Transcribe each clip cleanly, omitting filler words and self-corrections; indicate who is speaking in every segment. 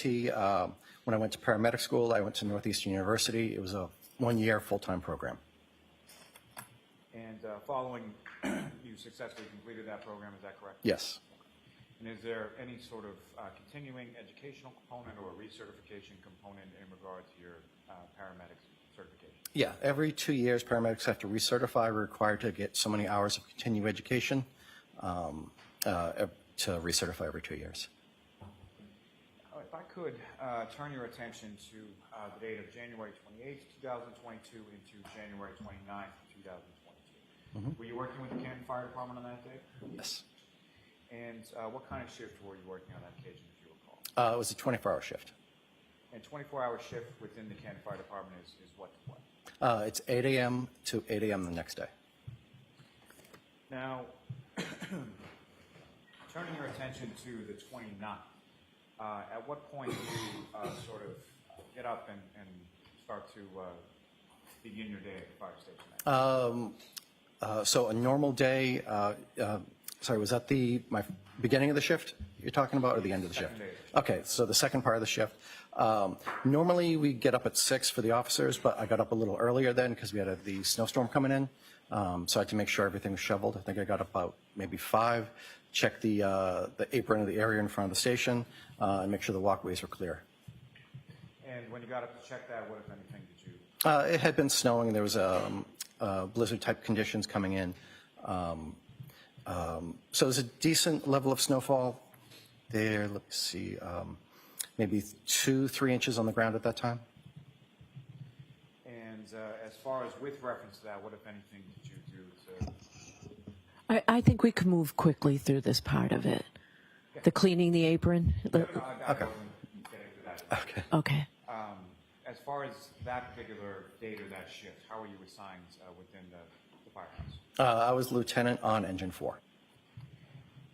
Speaker 1: CIT. When I went to paramedic school, I went to Northeastern University. It was a one-year full-time program.
Speaker 2: And following, you successfully completed that program, is that correct?
Speaker 1: Yes.
Speaker 2: And is there any sort of continuing educational component or recertification component in regard to your paramedic certification?
Speaker 1: Yeah, every 2 years, paramedics have to recertify. We're required to get so many hours of continuing education to recertify every 2 years.
Speaker 2: If I could turn your attention to the date of January 28th, 2022 into January 29th, 2022. Were you working with the Canton Fire Department on that day?
Speaker 1: Yes.
Speaker 2: And what kind of shift were you working on that occasion, if you recall?
Speaker 1: It was a 24-hour shift.
Speaker 2: And 24-hour shift within the Canton Fire Department is what to what?
Speaker 1: It's 8 a.m. to 8 a.m. the next day.
Speaker 2: Now, turning your attention to the 29th, at what point do you sort of get up and start to begin your day at the fire station?
Speaker 1: So a normal day, sorry, was that my beginning of the shift you're talking about, or the end of the shift? Okay, so the second part of the shift. Normally we get up at 6 for the officers, but I got up a little earlier then because we had the snowstorm coming in. So I had to make sure everything was shoveled. I think I got up about maybe 5, check the apron of the area in front of the station, and make sure the walkways were clear.
Speaker 2: And when you got up to check that, what, if anything, did you?
Speaker 1: It had been snowing. There was blizzard-type conditions coming in. So it was a decent level of snowfall there. Let's see, maybe 2-3 inches on the ground at that time.
Speaker 2: And as far as with reference to that, what, if anything, did you do to?
Speaker 3: I think we can move quickly through this part of it.
Speaker 2: Yeah.
Speaker 3: The cleaning the apron.
Speaker 2: No, I wasn't getting to that.
Speaker 1: Okay.
Speaker 3: Okay.
Speaker 2: As far as that particular date or that shift, how were you assigned within the firehouse?
Speaker 1: I was lieutenant on Engine 4.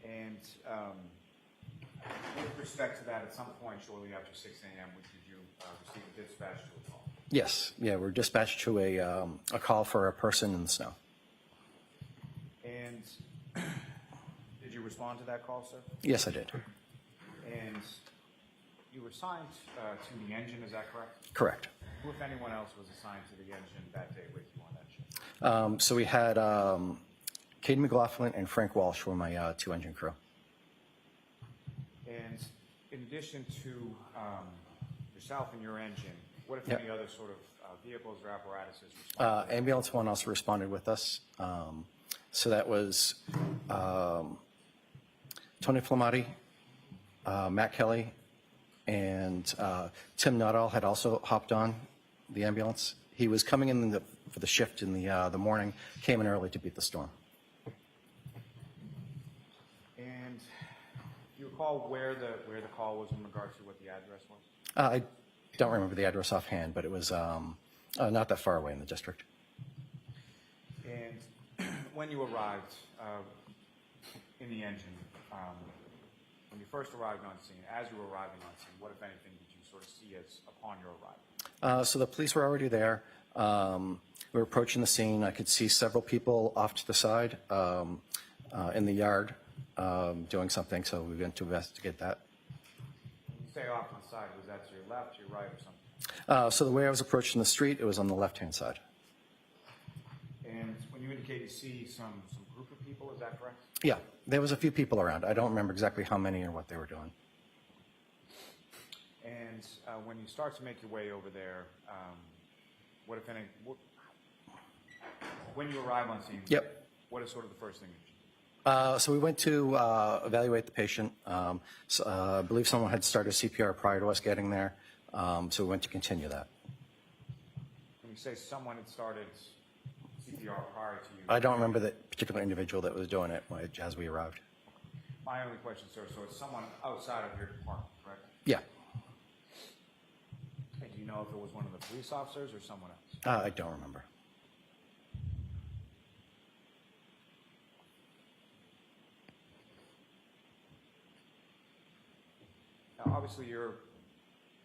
Speaker 2: And with respect to that, at some point shortly after 6 a.m., did you receive a dispatch to a call?
Speaker 1: Yes. Yeah, we're dispatched to a call for a person in the snow.
Speaker 2: And did you respond to that call, sir?
Speaker 1: Yes, I did.
Speaker 2: And you were assigned to the engine, is that correct?
Speaker 1: Correct.
Speaker 2: Who, if anyone else, was assigned to the engine that day with you on that shift?
Speaker 1: So we had Caden McLaughlin and Frank Walsh were my 2 engine crew.
Speaker 2: And in addition to yourself and your engine, what, if
Speaker 1: Yep.
Speaker 2: any other sort of vehicles or apparatuses responded?
Speaker 1: Ambulance 1 also responded with us. So that was Tony Flamati, Matt Kelly, and Tim Nuttall had also hopped on the ambulance. He was coming in for the shift in the morning, came in early to beat the storm.
Speaker 2: And do you recall where the call was in regards to what the address was?
Speaker 1: I don't remember the address offhand, but it was not that far away in the district.
Speaker 2: And when you arrived in the engine, when you first arrived on scene, as you were arriving on scene, what, if anything, did you sort of see as upon your arrival?
Speaker 1: So the police were already there. We were approaching the scene. I could see several people off to the side in the yard doing something, so we went to investigate that.
Speaker 2: When you say off to the side, was that to your left, your right, or something?
Speaker 1: So the way I was approaching the street, it was on the left-hand side.
Speaker 2: And when you indicate you see some group of people, is that correct?
Speaker 1: Yeah, there was a few people around. I don't remember exactly how many or what they were doing.
Speaker 2: And when you start to make your way over there, what, if any, when you arrive on scene,
Speaker 1: Yep.
Speaker 2: what is sort of the first thing that you do?
Speaker 1: So we went to evaluate the patient. I believe someone had started CPR prior to us getting there, so we went to continue that.
Speaker 2: When you say someone had started CPR prior to you?
Speaker 1: I don't remember the particular individual that was doing it as we arrived.
Speaker 2: My only question, sir, so it's someone outside of your department, correct?
Speaker 1: Yeah.
Speaker 2: And do you know if it was one of the police officers or someone else?
Speaker 1: I don't remember.
Speaker 2: Now, obviously, you're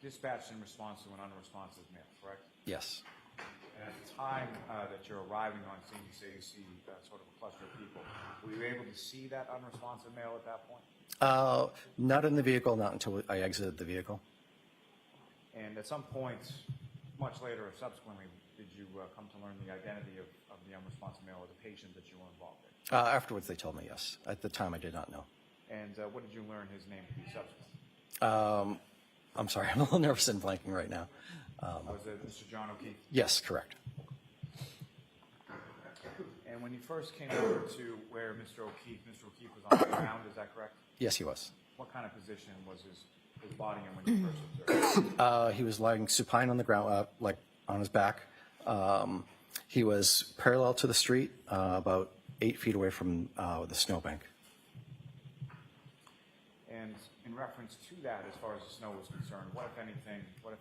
Speaker 2: dispatched in response to an unresponsive mail, correct?
Speaker 1: Yes.
Speaker 2: And at the time that you're arriving on scene, you say you see sort of a cluster of people. Were you able to see that unresponsive male at that point?
Speaker 1: Not in the vehicle, not until I exited the vehicle.
Speaker 2: And at some point, much later or subsequently, did you come to learn the identity of the unresponsive male or the patient that you were involved in?
Speaker 1: Afterwards, they told me yes. At the time, I did not know.
Speaker 2: And what did you learn his name to be subsequently?
Speaker 1: I'm sorry, I'm a little nervous and blanking right now.
Speaker 2: Was it Mr. John O'Keefe?
Speaker 1: Yes, correct.
Speaker 2: And when you first came over to where Mr. O'Keefe was on the ground, is that correct?
Speaker 1: Yes, he was.
Speaker 2: What kind of position was his body in when you first observed?
Speaker 1: He was lying supine on the ground, like on his back. He was parallel to the street, about 8 feet away from the snowbank.
Speaker 2: And in reference to that, as far as the snow was concerned, what if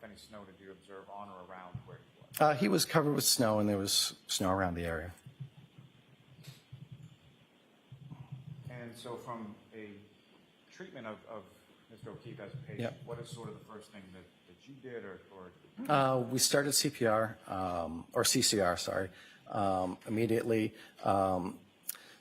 Speaker 2: any snow did you observe on or around where he was?
Speaker 1: He was covered with snow, and there was snow around the area.
Speaker 2: And so from a treatment of Mr. O'Keefe as a patient,
Speaker 1: Yep.
Speaker 2: what is sort of the first thing that you did or
Speaker 1: We started CPR, or CCR, sorry, immediately.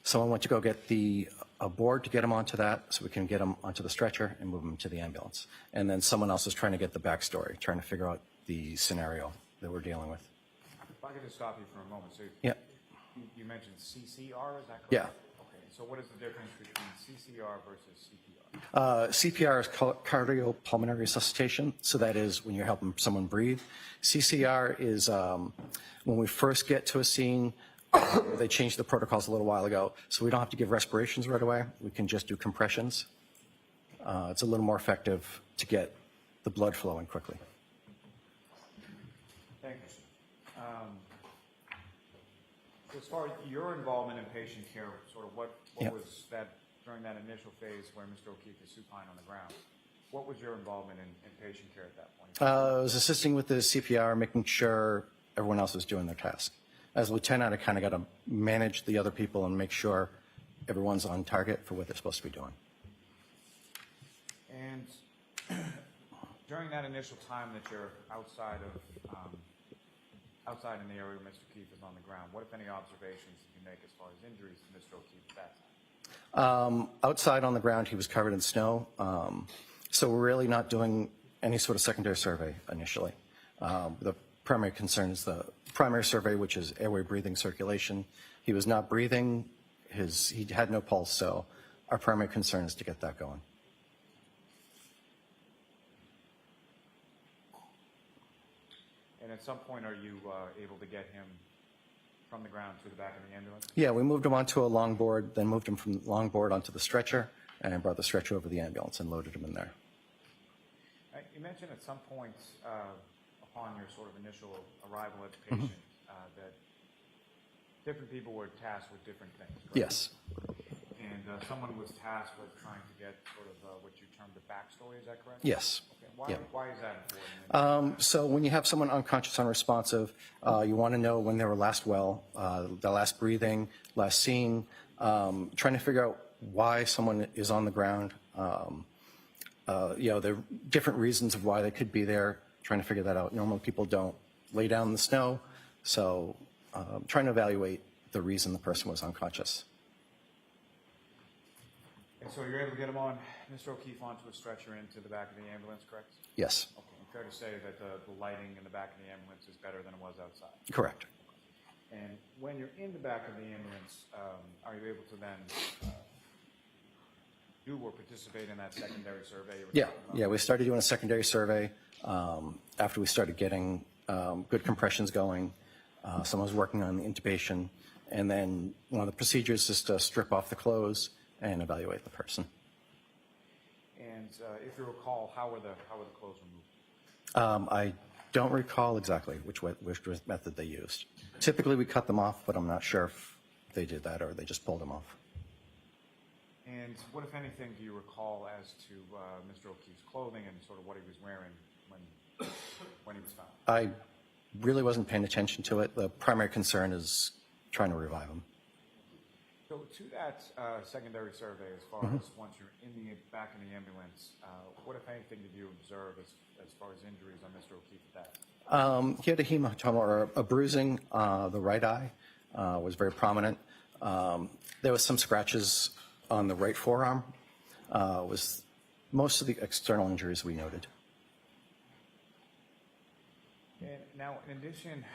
Speaker 1: Someone went to go get a board to get him onto that so we can get him onto the stretcher and move him to the ambulance. And then someone else is trying to get the backstory, trying to figure out the scenario that we're dealing with.
Speaker 2: if I could just stop you for a moment. So
Speaker 1: Yeah.
Speaker 2: you mentioned CCR, is that correct?
Speaker 1: Yeah.
Speaker 2: Okay, so what is the difference between CCR versus CPR?
Speaker 1: CPR is cardiopulmonary resuscitation, so that is when you're helping someone breathe. CCR is when we first get to a scene. They changed the protocols a little while ago, so we don't have to give respirations right away. We can just do compressions. It's a little more effective to get the blood flowing quickly.
Speaker 2: Thank you. So as far as your involvement in patient care, sort of what
Speaker 1: Yeah.
Speaker 2: was that during that initial phase where Mr. O'Keefe is supine on the ground? What was your involvement in patient care at that point?
Speaker 1: I was assisting with the CPR, making sure everyone else was doing their task. As a lieutenant, I kind of got to manage the other people and make sure everyone's on target for what they're supposed to be doing.
Speaker 2: And during that initial time that you're outside in the area where Mr. O'Keefe is on the ground, what, if any, observations did you make as far as injuries to Mr. O'Keefe at that time?
Speaker 1: Outside on the ground, he was covered in snow, so we're really not doing any sort of secondary survey initially. The primary concern is the primary survey, which is airway, breathing, circulation. He was not breathing. He had no pulse, so our primary concern is to get that going.
Speaker 2: And at some point, are you able to get him from the ground to the back of the ambulance?
Speaker 1: Yeah, we moved him onto a longboard, then moved him from longboard onto the stretcher, and brought the stretcher over the ambulance and loaded him in there.
Speaker 2: You mentioned at some point upon your sort of initial arrival at the patient that different people were tasked with different things, correct?
Speaker 1: Yes.
Speaker 2: And someone was tasked with trying to get sort of what you termed the backstory, is that correct?
Speaker 1: Yes.
Speaker 2: Okay. Why,
Speaker 1: Yeah.
Speaker 2: why is that important?
Speaker 1: So when you have someone unconscious, unresponsive, you want to know when they were last well, the last breathing, last seen, trying to figure out why someone is on the ground. There are different reasons of why they could be there, trying to figure that out. Normally people don't lay down in the snow, so trying to evaluate the reason the person was unconscious.
Speaker 2: And so you're able to get him on, Mr. O'Keefe, onto a stretcher into the back of the ambulance, correct?
Speaker 1: Yes,
Speaker 2: Okay. And fair to say that the lighting in the back of the ambulance is better than it was outside?
Speaker 1: correct.
Speaker 2: And when you're in the back of the ambulance, are you able to then do or participate in that secondary survey? you were
Speaker 1: Yeah,
Speaker 2: talking about?
Speaker 1: yeah, we started doing a secondary survey after we started getting good compressions going. Someone was working on the intubation, and then one of the procedures is to strip off the clothes and evaluate the person.
Speaker 2: And if you recall, how were the clothes removed?
Speaker 1: I don't recall exactly which method they used. Typically, we cut them off, but I'm not sure if they did that or they just pulled them off.
Speaker 2: And what, if anything, do you recall as to Mr. O'Keefe's clothing and sort of what he was wearing when he was found?
Speaker 1: I really wasn't paying attention to it. The primary concern is trying to revive him.
Speaker 2: So to that secondary survey, as far as once you're in the back of the ambulance, what, if anything, did you observe as far as injuries on Mr. O'Keefe at that?
Speaker 1: He had a hematoma, or a bruising. The right eye was very prominent. There was some scratches on the right forearm. Was most of the external injuries we noted.
Speaker 2: And now, in addition,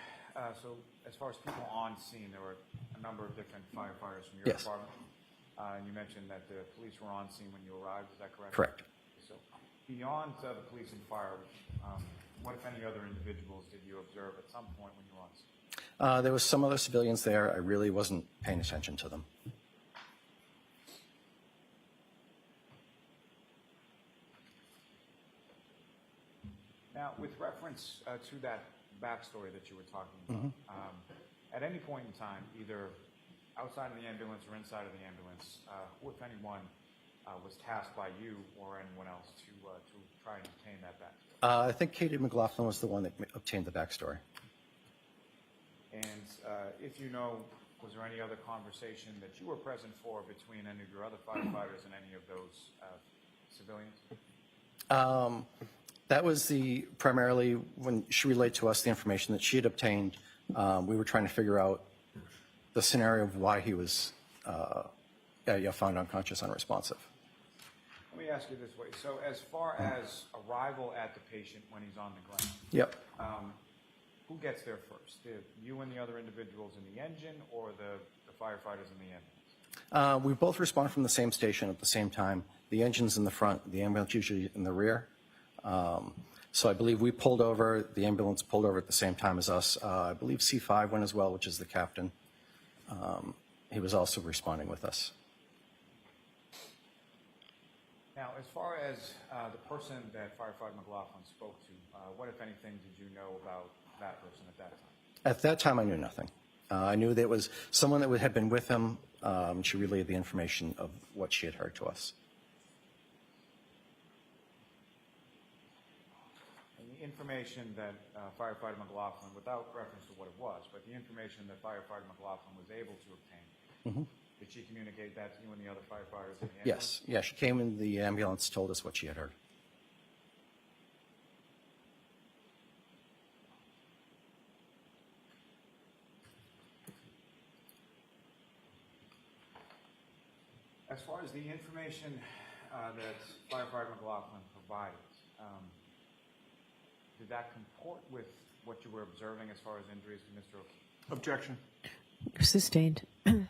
Speaker 2: so as far as people on scene, there were a number of different firefighters from your
Speaker 1: Yes.
Speaker 2: department. And you mentioned that the police were on scene when you arrived, is that correct?
Speaker 1: Correct.
Speaker 2: So beyond the police and fire, what, if any, other individuals did you observe at some point when you were on scene?
Speaker 1: There was some other civilians there. I really wasn't paying attention to them.
Speaker 2: Now, with reference to that backstory that you were talking about, at any point in time, either outside of the ambulance or inside of the ambulance, who, if anyone, was tasked by you or anyone else to try and obtain that backstory?
Speaker 1: I think Katie McLaughlin was the one that obtained the backstory.
Speaker 2: And if you know, was there any other conversation that you were present for between any of your other firefighters and any of those civilians?
Speaker 1: That was primarily when she relayed to us the information that she had obtained. We were trying to figure out the scenario of why he was found unconscious, unresponsive.
Speaker 2: Let me ask you this way. So as far as arrival at the patient when he's on the ground,
Speaker 1: Yep.
Speaker 2: who gets there first? You and the other individuals in the engine or the firefighters in the ambulance?
Speaker 1: We both respond from the same station at the same time. The engine's in the front, the ambulance usually in the rear. So I believe we pulled over, the ambulance pulled over at the same time as us. I believe C5 went as well, which is the captain. He was also responding with us.
Speaker 2: Now, as far as the person that Firefighter McLaughlin spoke to, what, if anything, did you know about that person at that time?
Speaker 1: At that time, I knew nothing. I knew that it was someone that had been with him. She relayed the information of what she had heard to us.
Speaker 2: And the information that Firefighter McLaughlin, without reference to what it was, but the information that Firefighter McLaughlin was able to obtain, did she communicate that to you and the other firefighters in the ambulance?
Speaker 1: Yes. Yeah, she came in the ambulance, told us what she had heard.
Speaker 2: As far as the information that Firefighter McLaughlin provided, did that comport with what you were observing as far as injuries to Mr. O'Keefe?
Speaker 4: Objection.
Speaker 3: Sustained. You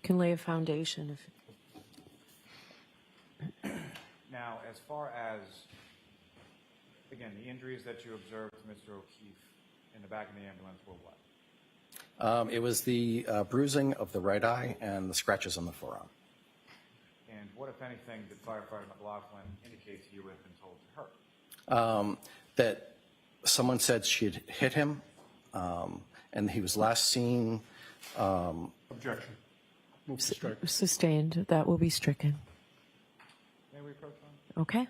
Speaker 3: can lay a foundation if.
Speaker 2: Now, as far as, again, the injuries that you observed to Mr. O'Keefe in the back of the ambulance were what?
Speaker 1: It was the bruising of the right eye and the scratches on the forearm.
Speaker 2: And what, if anything, did Firefighter McLaughlin indicate to you had been told to her?
Speaker 1: That someone said she had hit him, and he was last seen.
Speaker 4: Objection. Move to strike.
Speaker 3: Sustained. That will be stricken.
Speaker 2: May we approach on?
Speaker 3: Okay.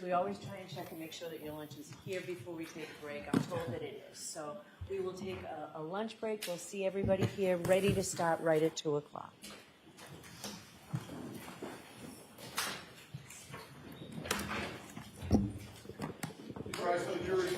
Speaker 3: We always try and check and make sure that your lunch is here before we take a break. I'm told that it is. So we will take a lunch break. We'll see everybody here ready to start right at 2 o'clock.
Speaker 4: Rise for the jury.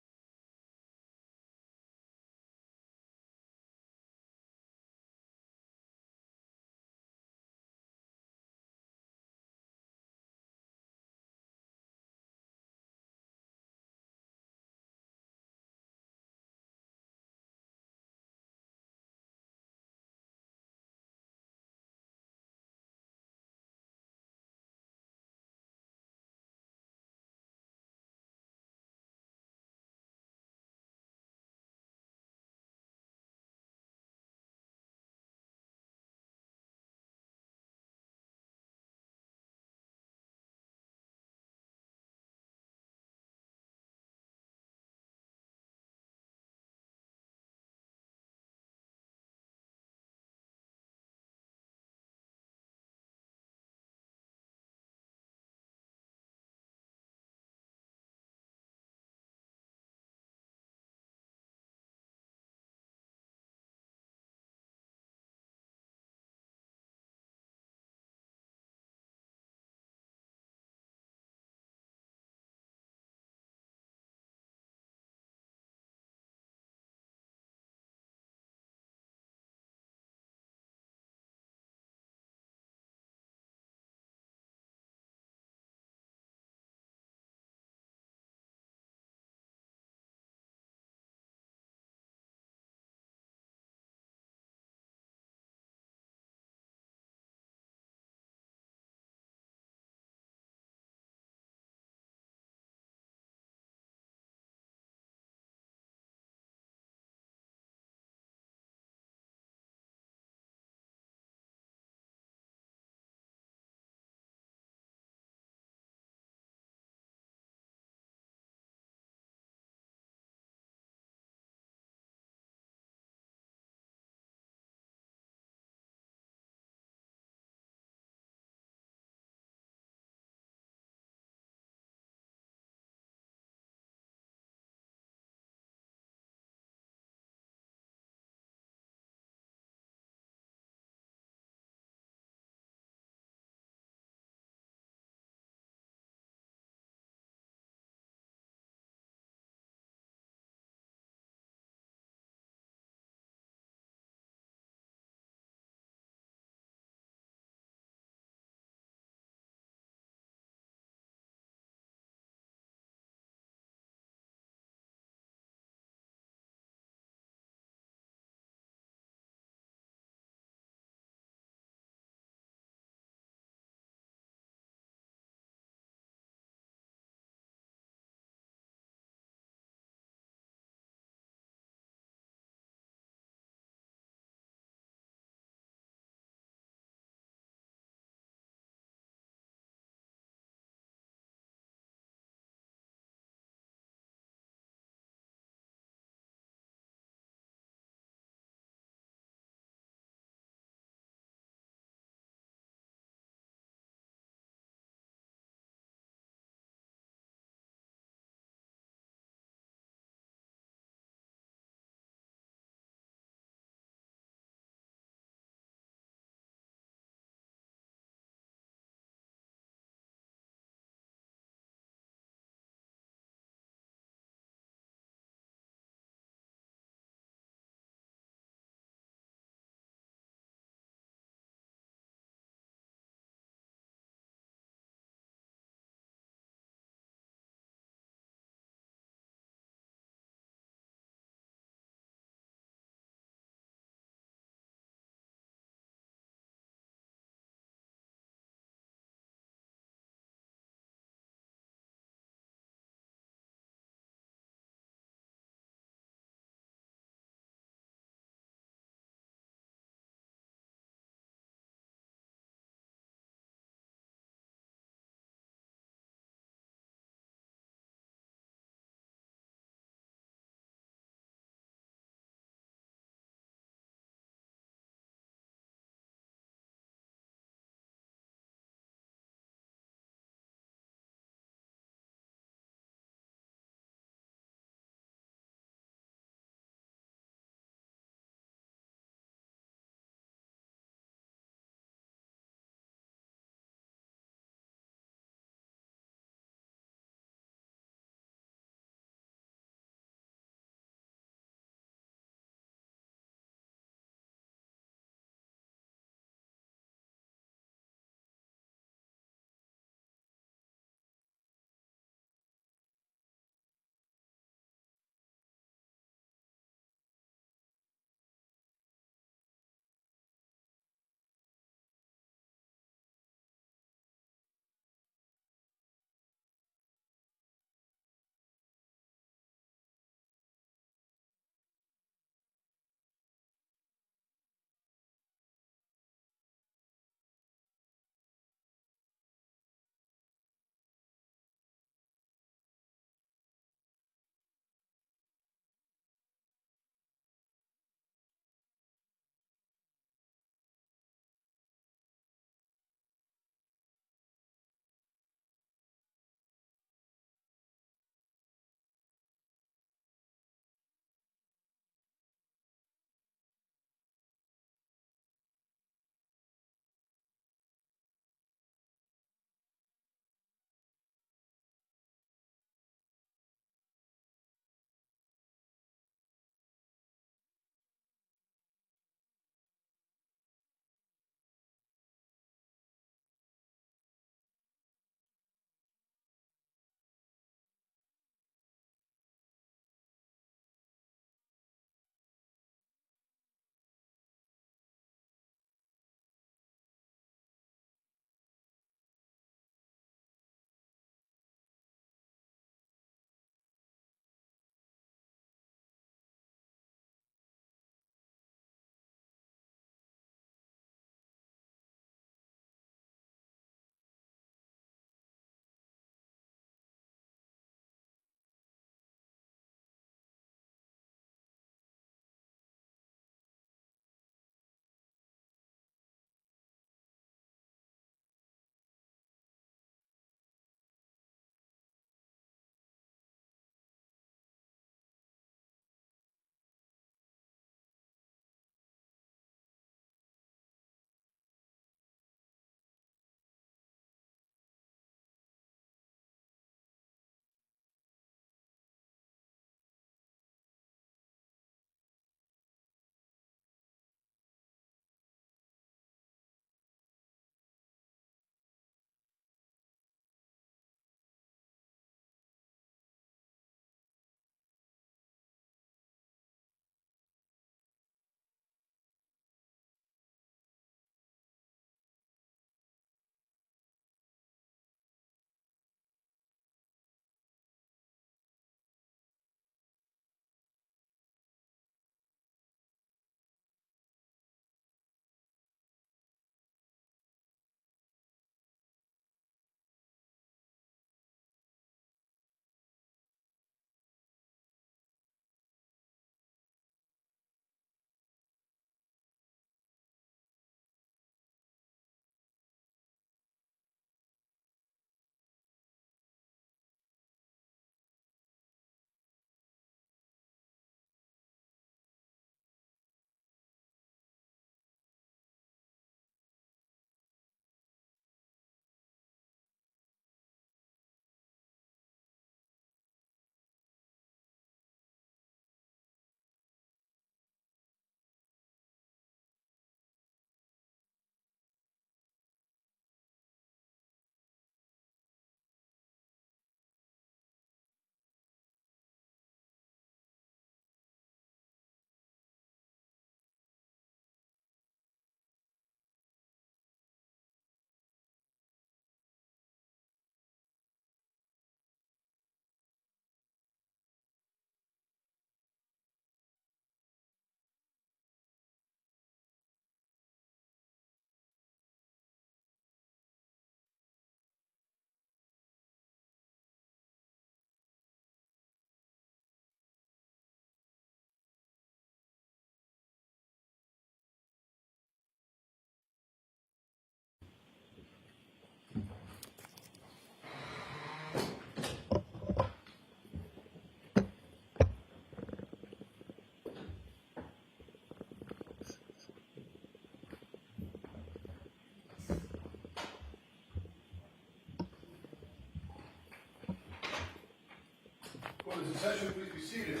Speaker 4: Citizens in session, please be seated.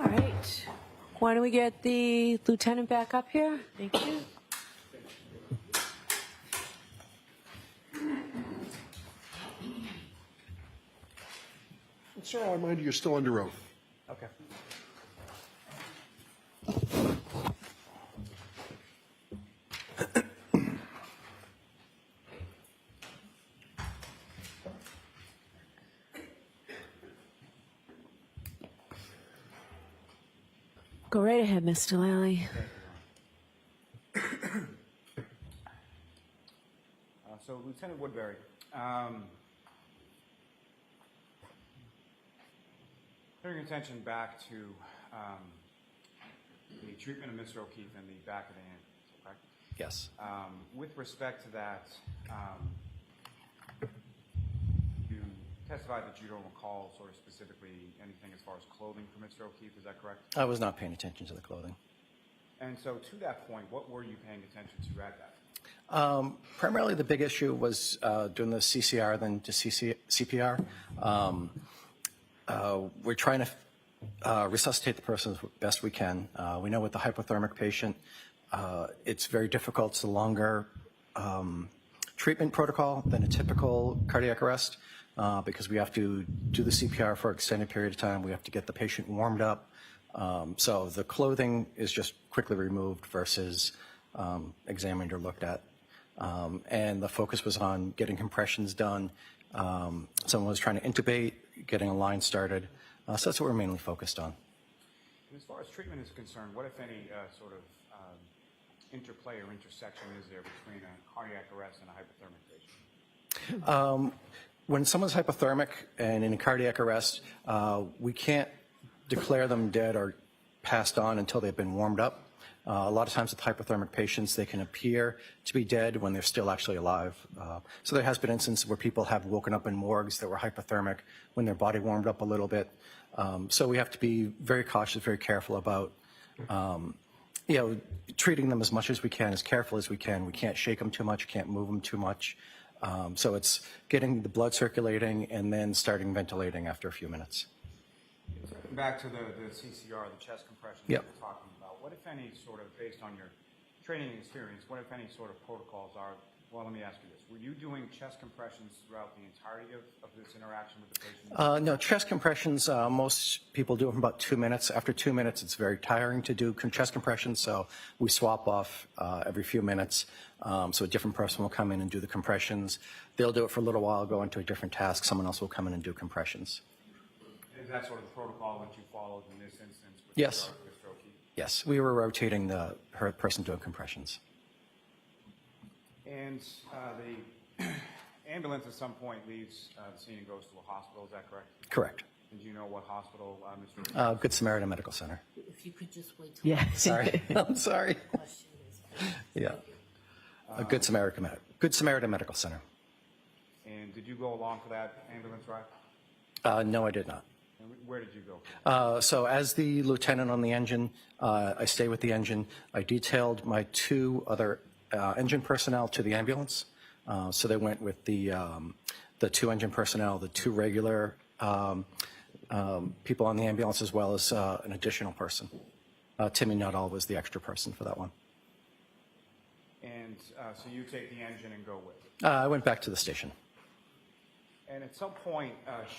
Speaker 3: All right. Why don't we get the lieutenant back up here? Thank you.
Speaker 4: Sir, I remind you, you're still under oath.
Speaker 1: Okay.
Speaker 3: Go right ahead, Mr. Lally.
Speaker 2: So Lieutenant Woodbury, turning your attention back to the treatment of Mr. O'Keefe in the back of the ambulance, correct?
Speaker 1: Yes.
Speaker 2: With respect to that, you testified that you don't recall sort of specifically anything as far as clothing for Mr. O'Keefe, is that correct?
Speaker 1: I was not paying attention to the clothing.
Speaker 2: And so to that point, what were you paying attention to at that?
Speaker 1: Primarily, the big issue was doing the CCR, then to CPR. We're trying to resuscitate the person as best we can. We know with the hypothermic patient, it's very difficult. It's a longer treatment protocol than a typical cardiac arrest because we have to do the CPR for an extended period of time. We have to get the patient warmed up. So the clothing is just quickly removed versus examined or looked at. And the focus was on getting compressions done. Someone was trying to intubate, getting a line started. So that's what we're mainly focused on.
Speaker 2: And as far as treatment is concerned, what, if any, sort of interplay or intersection is there between a cardiac arrest and a hypothermic patient?
Speaker 1: When someone's hypothermic and in a cardiac arrest, we can't declare them dead or passed on until they've been warmed up. A lot of times with hypothermic patients, they can appear to be dead when they're still actually alive. So there has been instances where people have woken up in morgues that were hypothermic when their body warmed up a little bit. So we have to be very cautious, very careful about, treating them as much as we can, as careful as we can. We can't shake them too much, can't move them too much. So it's getting the blood circulating and then starting ventilating after a few minutes.
Speaker 2: Back to the CCR, the chest compression
Speaker 1: Yep.
Speaker 2: that you're talking about. What, if any, sort of, based on your training and experience, what, if any, sort of protocols are, well, let me ask you this. Were you doing chest compressions throughout the entirety of this interaction with the patient?
Speaker 1: No, chest compressions, most people do it for about 2 minutes. After 2 minutes, it's very tiring to do chest compressions, so we swap off every few minutes. So a different person will come in and do the compressions. They'll do it for a little while, go into a different task. Someone else will come in and do compressions.
Speaker 2: Is that sort of the protocol that you followed in this instance with
Speaker 1: Yes.
Speaker 2: regard to Mr. O'Keefe?
Speaker 1: Yes, we were rotating her person doing compressions.
Speaker 2: And the ambulance at some point leaves the scene and goes to a hospital, is that correct?
Speaker 1: Correct.
Speaker 2: And do you know what hospital Mr. O'Keefe?
Speaker 1: Good Samaritan Medical Center.
Speaker 5: If you could just wait till
Speaker 3: Yeah.
Speaker 1: Sorry, I'm sorry.
Speaker 5: the question is.
Speaker 1: Yeah. Good Samaritan Medical Center.
Speaker 2: And did you go along for that ambulance ride?
Speaker 1: No, I did not.
Speaker 2: And where did you go?
Speaker 1: So as the lieutenant on the engine, I stay with the engine. I detailed my 2 other engine personnel to the ambulance. So they went with the 2 engine personnel, the 2 regular people on the ambulance, as well as an additional person. Timmy Nuttall was the extra person for that one.
Speaker 2: And so you take the engine and go with it.
Speaker 1: I went back to the station.
Speaker 2: And at some point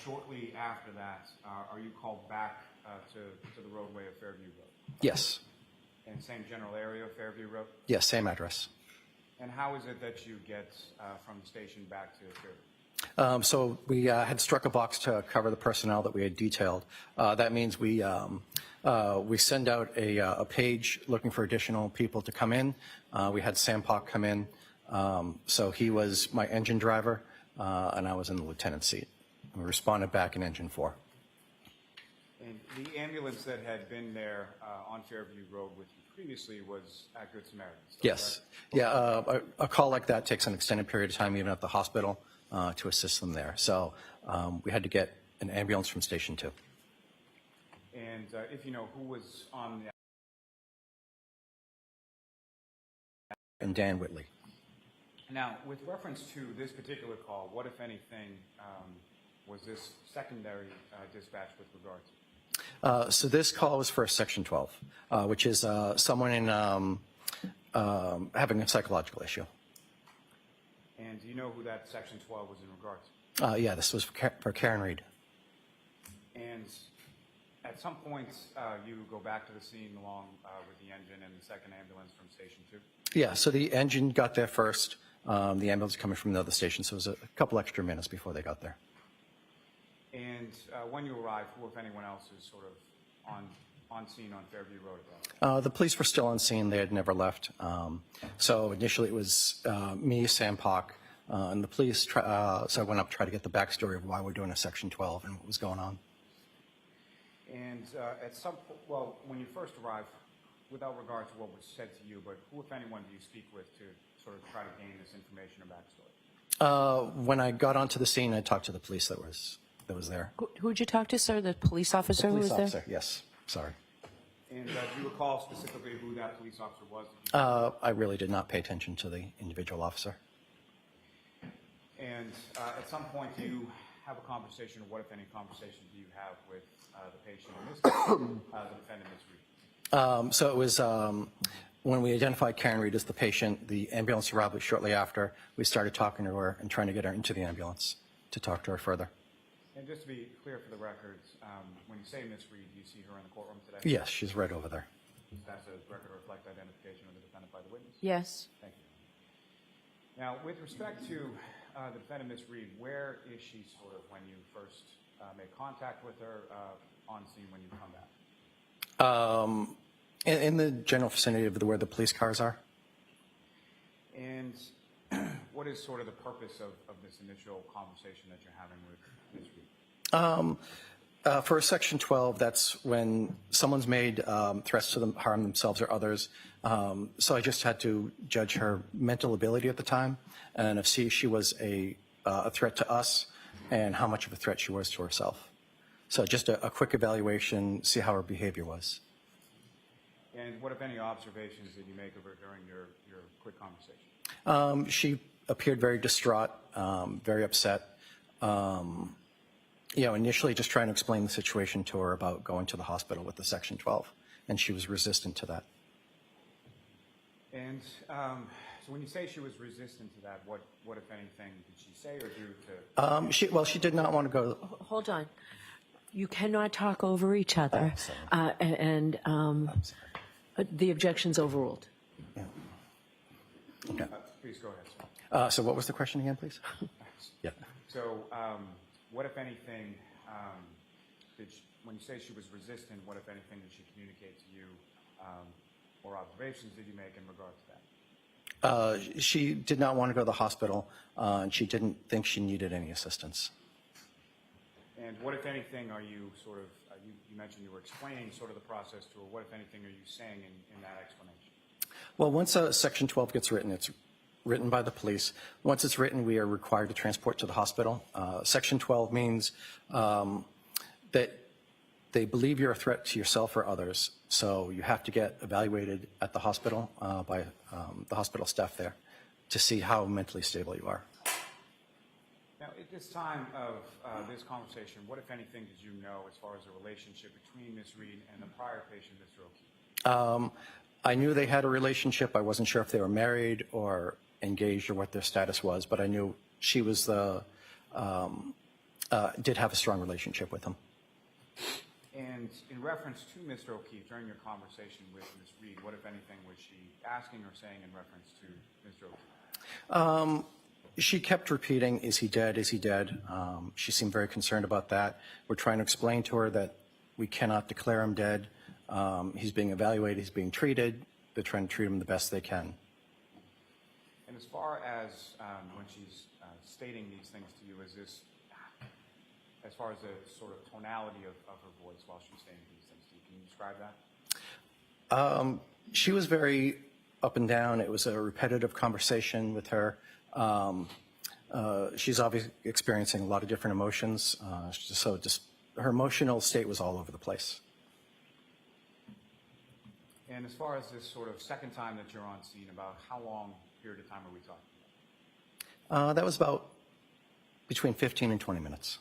Speaker 2: shortly after that, are you called back to the roadway of Fairview Road?
Speaker 1: Yes.
Speaker 2: And same general area of Fairview Road?
Speaker 1: Yes, same address.
Speaker 2: And how is it that you get from the station back to Fairview?
Speaker 1: So we had struck a box to cover the personnel that we had detailed. That means we send out a page looking for additional people to come in. We had Sam Pock come in. So he was my engine driver, and I was in the lieutenant's seat. We responded back in engine 4.
Speaker 2: And the ambulance that had been there on Fairview Road with you previously was at Good Samaritan?
Speaker 1: Yes. Yeah, a call like that takes an extended period of time, even at the hospital, to assist them there. So we had to get an ambulance from Station 2.
Speaker 2: And if you know, who was on the...
Speaker 1: And Dan Whitley.
Speaker 2: Now, with reference to this particular call, what, if anything, was this secondary dispatch with regard to?
Speaker 1: So this call was for Section 12, which is someone in having a psychological issue.
Speaker 2: And do you know who that Section 12 was in regard to?
Speaker 1: Yeah, this was for Karen Reed.
Speaker 2: And at some point, you go back to the scene along with the engine and the second ambulance from Station 2?
Speaker 1: Yeah, so the engine got there first. The ambulance coming from the other station, so it was a couple extra minutes before they got there.
Speaker 2: And when you arrived, who, if anyone else, is sort of on scene on Fairview Road at that point?
Speaker 1: The police were still on scene. They had never left. So initially it was me, Sam Pock, and the police. So I went up to try to get the backstory of why we're doing a Section 12 and what was going on.
Speaker 2: And at some point, well, when you first arrived, without regard to what was said to you, but who, if anyone, do you speak with to sort of try to gain this information or backstory?
Speaker 1: When I got onto the scene, I talked to the police that was there.
Speaker 3: Who'd you talk to, sir? The police officer who was
Speaker 1: Police
Speaker 3: there?
Speaker 1: officer, yes. Sorry.
Speaker 2: And do you recall specifically who that police officer was? Did you
Speaker 1: I really did not pay attention to the individual officer.
Speaker 2: And at some point, do you have a conversation, or what, if any, conversation do you have with the patient, in this case, the defendant, Ms. Reed?
Speaker 1: So it was when we identified Karen Reed as the patient, the ambulance arrived shortly after. We started talking to her and trying to get her into the ambulance to talk to her further.
Speaker 2: And just to be clear for the records, when you say Ms. Reed, do you see her in the courtroom today?
Speaker 1: Yes, she's right over there.
Speaker 2: That's a record to reflect identification of the defendant by the witness?
Speaker 3: Yes.
Speaker 2: Thank you. Now, with respect to the defendant, Ms. Reed, where is she sort of when you first make contact with her on scene when you come back?
Speaker 1: In the general vicinity of where the police cars are.
Speaker 2: And what is sort of the purpose of this initial conversation that you're having with Ms. Reed?
Speaker 1: For Section 12, that's when someone's made threats to them, harm themselves or others. So I just had to judge her mental ability at the time and see if she was a threat to us and how much of a threat she was to herself. So just a quick evaluation, see how her behavior was.
Speaker 2: And what, if any, observations did you make of her during your quick conversation?
Speaker 1: She appeared very distraught, very upset. Initially just trying to explain the situation to her about going to the hospital with the Section 12, and she was resistant to that.
Speaker 2: And so when you say she was resistant to that, what if anything, did she say or do to?
Speaker 1: She did not want to go.
Speaker 3: Hold on. You cannot talk over each other, the objection's overruled.
Speaker 1: Yeah. Okay.
Speaker 2: Please go ahead, sir.
Speaker 1: So what was the question again, please? Yeah.
Speaker 2: So what, if anything, when you say she was resistant, what, if anything, did she communicate to you, or observations did you make in regard to that?
Speaker 1: She did not want to go to the hospital, and she didn't think she needed any assistance.
Speaker 2: And what, if anything, are you sort of, you mentioned you were explaining sort of the process to her. What, if anything, are you saying in that explanation?
Speaker 1: Well, once a Section 12 gets written, it's written by the police. Once it's written, we are required to transport to the hospital. Section 12 means that they believe you're a threat to yourself or others, so you have to get evaluated at the hospital by the hospital staff there to see how mentally stable you are.
Speaker 2: Now, at this time of this conversation, what, if anything, did you know as far as the relationship between Ms. Reed and the prior patient, Mr. O'Keefe?
Speaker 1: I knew they had a relationship. I wasn't sure if they were married or engaged or what their status was, but I knew she was did have a strong relationship with him.
Speaker 2: And in reference to Mr. O'Keefe, during your conversation with Ms. Reed, what, if anything, was she asking or saying in reference to Mr. O'Keefe?
Speaker 1: She kept repeating, "Is he dead? Is he dead?" She seemed very concerned about that. We're trying to explain to her that we cannot declare him dead. He's being evaluated. He's being treated. They're trying to treat him the best they can.
Speaker 2: And as far as when she's stating these things to you, is this, as far as the sort of tonality of her voice while she's saying these things to you, can you describe that?
Speaker 1: She was very up and down. It was a repetitive conversation with her. She's obviously experiencing a lot of different emotions, so just her emotional state was all over the place.
Speaker 2: And as far as this sort of second time that you're on scene, about how long period of time are we talking about?
Speaker 1: That was about between 15 and 20 minutes.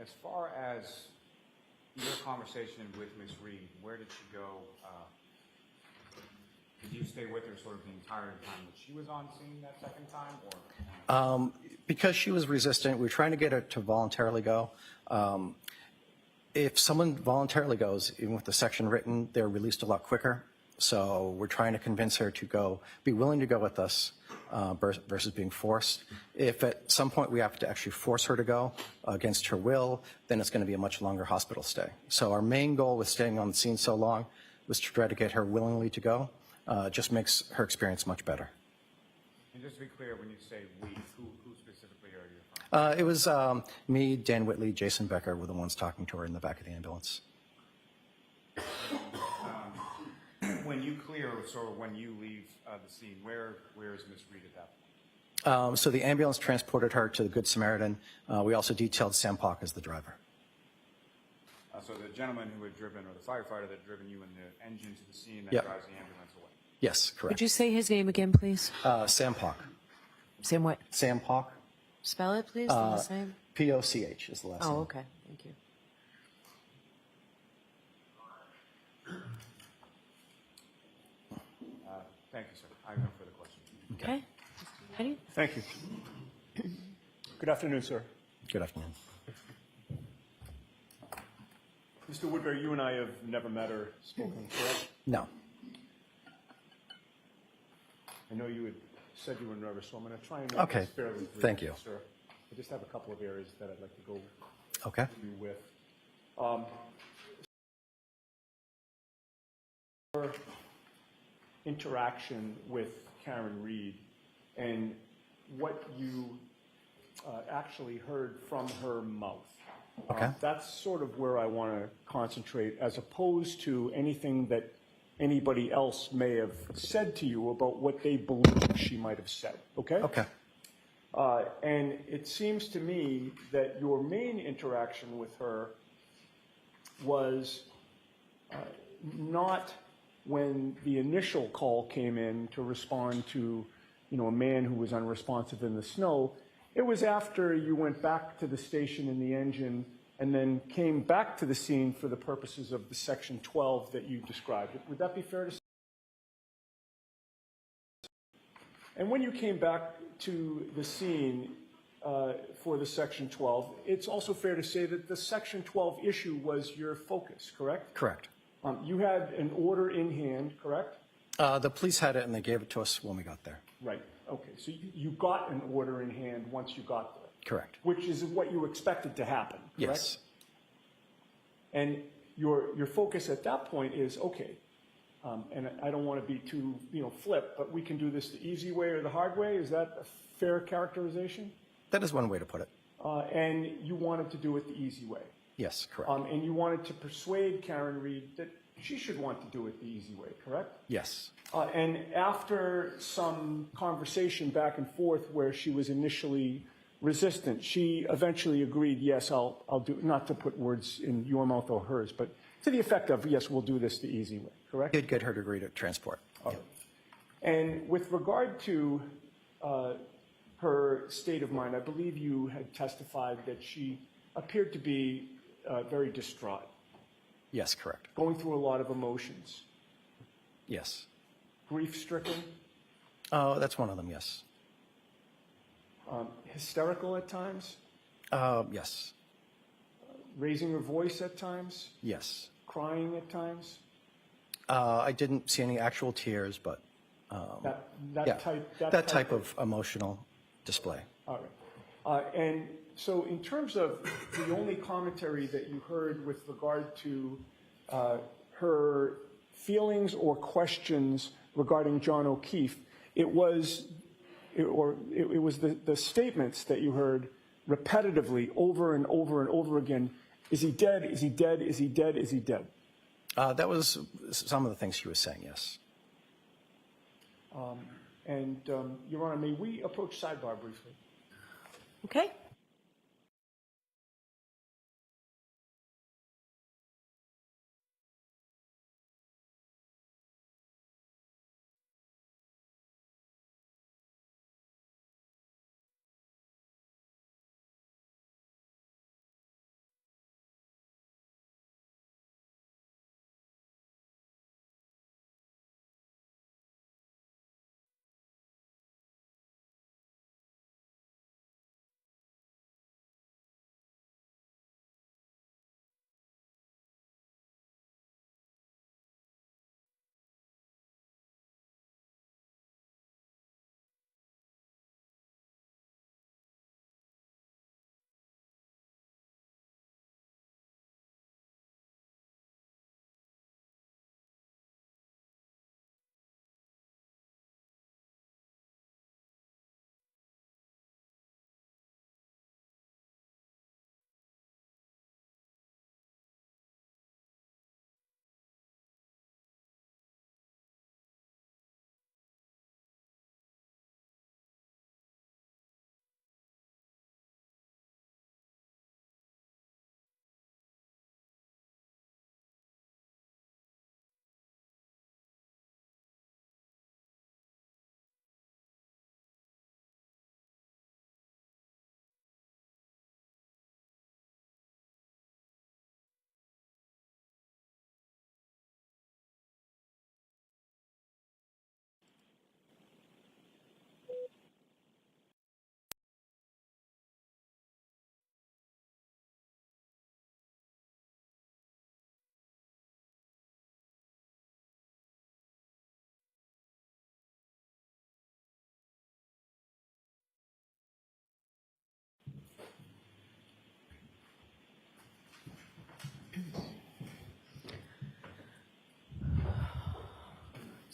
Speaker 2: as far as your conversation with Miss Reed, where did she go? Did you stay with her sort of the entire time that she was on scene that second time, or?
Speaker 1: Because she was resistant, we were trying to get her to voluntarily go. If someone voluntarily goes, even with the section written, they're released a lot quicker. So we're trying to convince her to go, be willing to go with us versus being forced. If at some point we have to actually force her to go against her will, then it's going to be a much longer hospital stay. So our main goal with staying on the scene so long was to try to get her willingly to go. It just makes her experience much better.
Speaker 2: And just to be clear, when you say we, who specifically are you from?
Speaker 1: It was me, Dan Whitley, Jason Becker were the ones talking to her in the back of the ambulance.
Speaker 2: When you clear, sort of when you leave the scene, where is Miss Reed at that point?
Speaker 1: So the ambulance transported her to the Good Samaritan. We also detailed Sam Park as the driver.
Speaker 2: So the gentleman who had driven, or the firefighter that had driven you in the engine to the scene that
Speaker 1: Yep.
Speaker 2: drives the ambulance away.
Speaker 1: Yes,
Speaker 3: Would
Speaker 1: correct.
Speaker 3: you say his name again, please?
Speaker 1: Sam Park.
Speaker 3: Sam what?
Speaker 1: Sam Park.
Speaker 3: Spell it, please, the last name?
Speaker 1: P-O-C-H is the last name.
Speaker 3: Oh, okay, thank you.
Speaker 2: Thank you, sir. I have no further questions.
Speaker 3: Okay. Ready?
Speaker 6: Thank you. Good afternoon, sir.
Speaker 1: Good afternoon.
Speaker 6: Mr. Woodbury, you and I have never met or spoken, correct?
Speaker 1: No.
Speaker 6: I know you had said you were nervous, so I'm going to try and make
Speaker 1: Okay.
Speaker 6: this fairly brief,
Speaker 1: Thank you.
Speaker 6: sir. I just have a couple of areas that I'd like to go
Speaker 1: Okay.
Speaker 6: through with. Your interaction with Karen Reed and what you actually heard from her mouth.
Speaker 1: Okay.
Speaker 6: That's sort of where I want to concentrate, as opposed to anything that anybody else may have said to you about what they believe she might have said, okay?
Speaker 1: Okay.
Speaker 6: And it seems to me that your main interaction with her was not when the initial call came in to respond to, a man who was unresponsive in the snow. It was after you went back to the station in the engine and then came back to the scene for the purposes of the Section 12 that you described. Would that be fair to say? And when you came back to the scene for the Section 12, it's also fair to say that the Section 12 issue was your focus, correct?
Speaker 1: Correct.
Speaker 6: You had an order in hand, correct?
Speaker 1: The police had it and they gave it to us when we got there.
Speaker 6: Right. Okay. So you got an order in hand once you got there,
Speaker 1: Correct.
Speaker 6: which is what you expected to happen, correct?
Speaker 1: Yes.
Speaker 6: And your focus at that point is, okay, and I don't want to be too, flip, but we can do this the easy way or the hard way. Is that a fair characterization?
Speaker 1: That is one way to put it.
Speaker 6: And you wanted to do it the easy way.
Speaker 1: Yes, correct.
Speaker 6: And you wanted to persuade Karen Reed that she should want to do it the easy way, correct?
Speaker 1: Yes.
Speaker 6: And after some conversation back and forth where she was initially resistant, she eventually agreed, yes, I'll do, not to put words in your mouth or hers, but to the effect of, yes, we'll do this the easy way, correct?
Speaker 1: Did get her to agree to transport.
Speaker 6: All right. And with regard to her state of mind, I believe you had testified that she appeared to be very distraught,
Speaker 1: Yes, correct.
Speaker 6: going through a lot of emotions,
Speaker 1: Yes.
Speaker 6: grief-stricken,
Speaker 1: Oh, that's one of them, yes.
Speaker 6: hysterical at times,
Speaker 1: Yes.
Speaker 6: raising her voice at times,
Speaker 1: Yes.
Speaker 6: crying at times.
Speaker 1: I didn't see any actual tears, but yeah, that type of emotional display.
Speaker 6: All right. And so in terms of the only commentary that you heard with regard to her feelings or questions regarding John O'Keefe, it was the statements that you heard repetitively over and over and over again. Is he dead? Is he dead? Is he dead? Is he dead?
Speaker 1: That was some of the things she was saying, yes.
Speaker 6: And, Your Honor, may we approach sidebar briefly?
Speaker 3: Okay.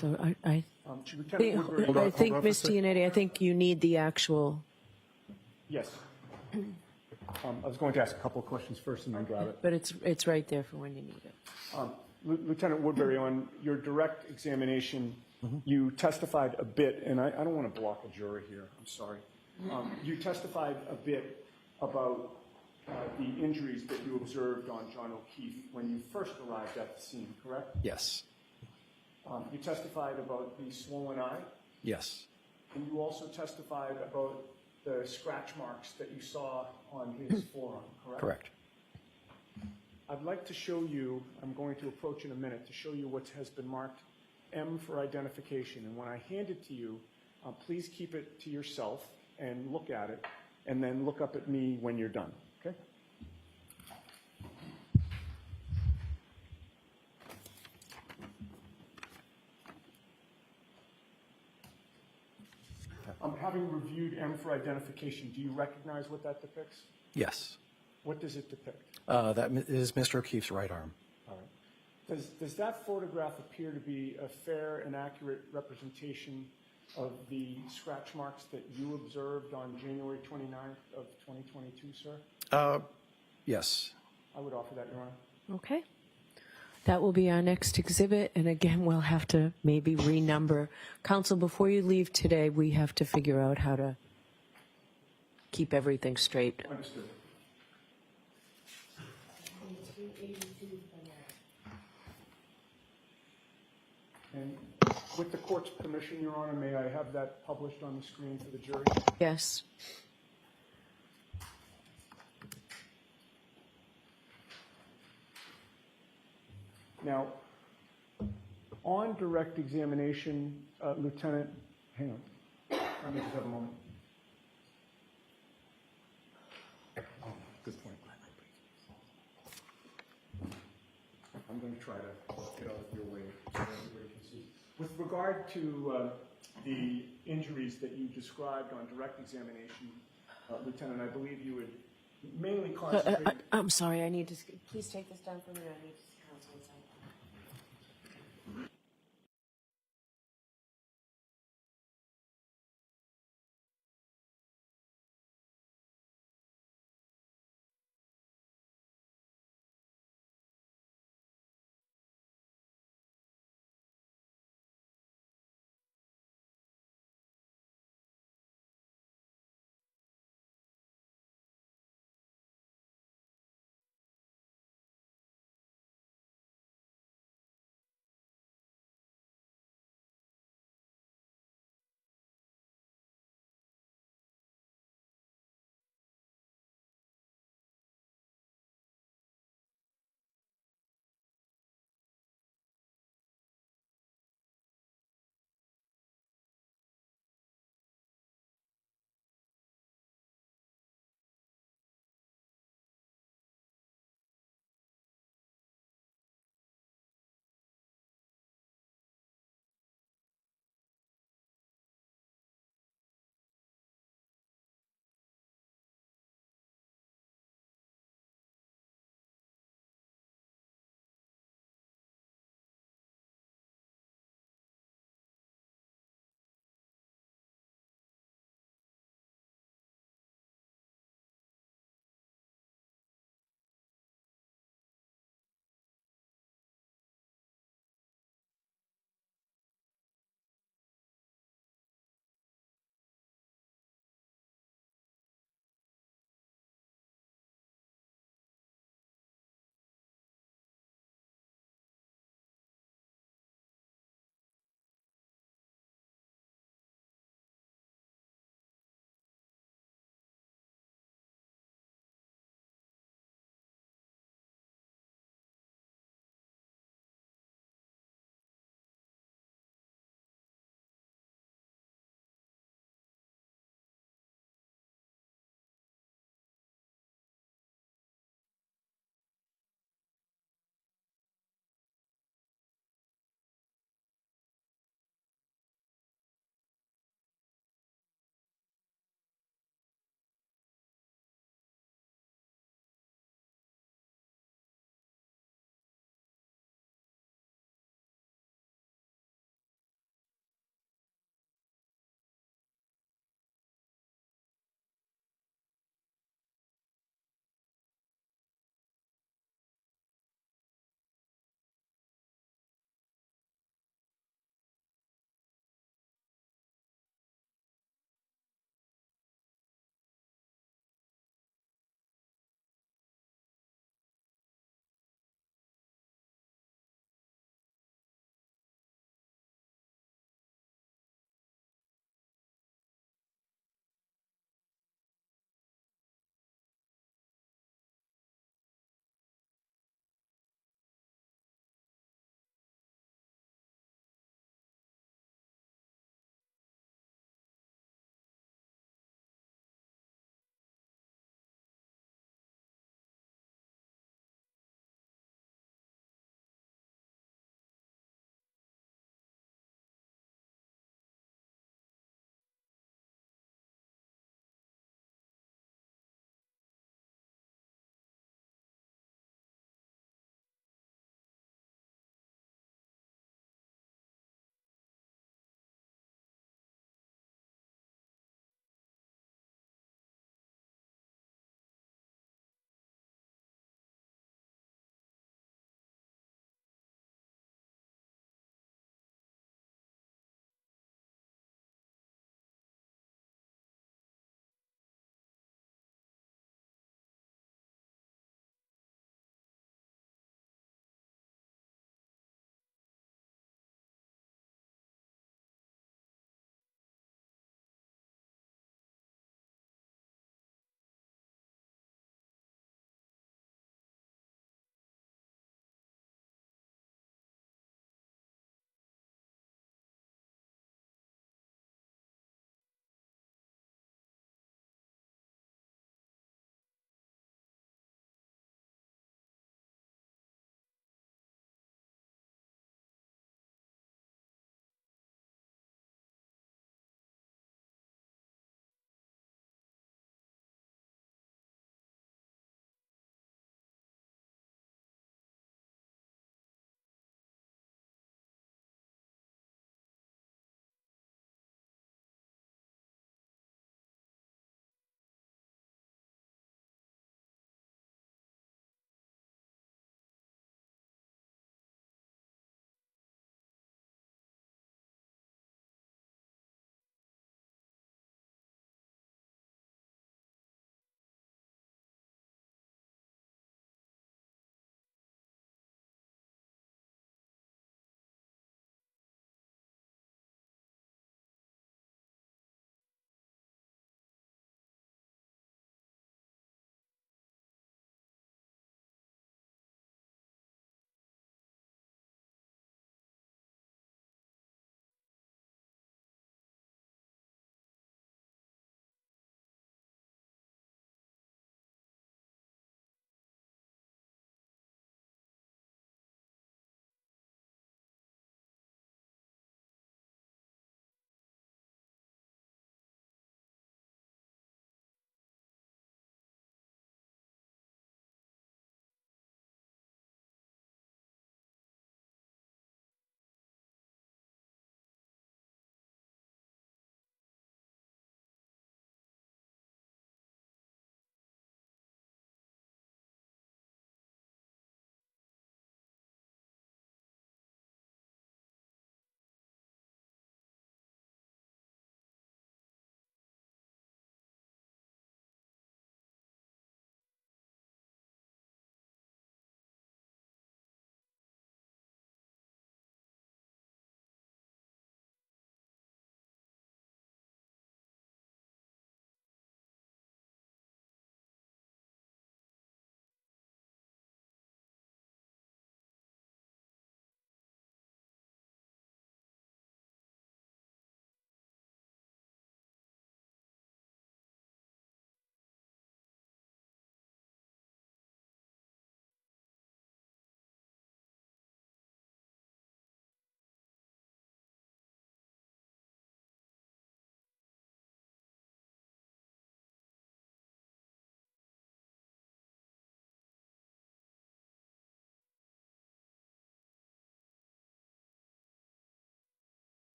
Speaker 3: So
Speaker 6: Lieutenant Woodbury,
Speaker 4: Hold on,
Speaker 3: I think,
Speaker 4: hold on for a
Speaker 3: Ms.
Speaker 4: sec.
Speaker 3: Giannetti, I think you need the actual,
Speaker 6: yes. I was going to ask a couple of questions first and then grab it.
Speaker 3: but it's right there for when you need it.
Speaker 6: Lieutenant Woodbury, on your direct examination, you testified a bit, and I don't want to block a jury here, I'm sorry. You testified a bit about the injuries that you observed on John O'Keefe when you first arrived at the scene, correct?
Speaker 1: Yes.
Speaker 6: You testified about the swollen eye,
Speaker 1: Yes.
Speaker 6: and you also testified about the scratch marks that you saw on his forearm, correct?
Speaker 1: Correct.
Speaker 6: I'd like to show you, I'm going to approach in a minute, to show you what has been marked M for identification. And when I hand it to you, please keep it to yourself and look at it, and then look up at me when you're done, okay? Having reviewed M for identification, do you recognize what that depicts?
Speaker 1: Yes.
Speaker 6: What does it depict?
Speaker 1: That is Mr. O'Keefe's right arm.
Speaker 6: All right. Does that photograph appear to be a fair and accurate representation of the scratch marks that you observed on January 29th of 2022, sir?
Speaker 1: Yes.
Speaker 6: I would offer that, Your Honor.
Speaker 3: Okay. That will be our next exhibit, and again, we'll have to maybe renumber. Counsel, before you leave today, we have to figure out how to keep everything straight.
Speaker 6: Understood. And with the court's permission, Your Honor, may I have that published on the screen for the jury?
Speaker 3: Yes.
Speaker 6: Now, on direct examination, Lieutenant, hang on, let me just have a moment. Oh, good point. I'm going to try to get out of your way so everybody can see. With regard to the injuries that you described on direct examination, Lieutenant, I believe you would mainly concentrate.
Speaker 3: I'm sorry, I need to, please take this down for me. I need to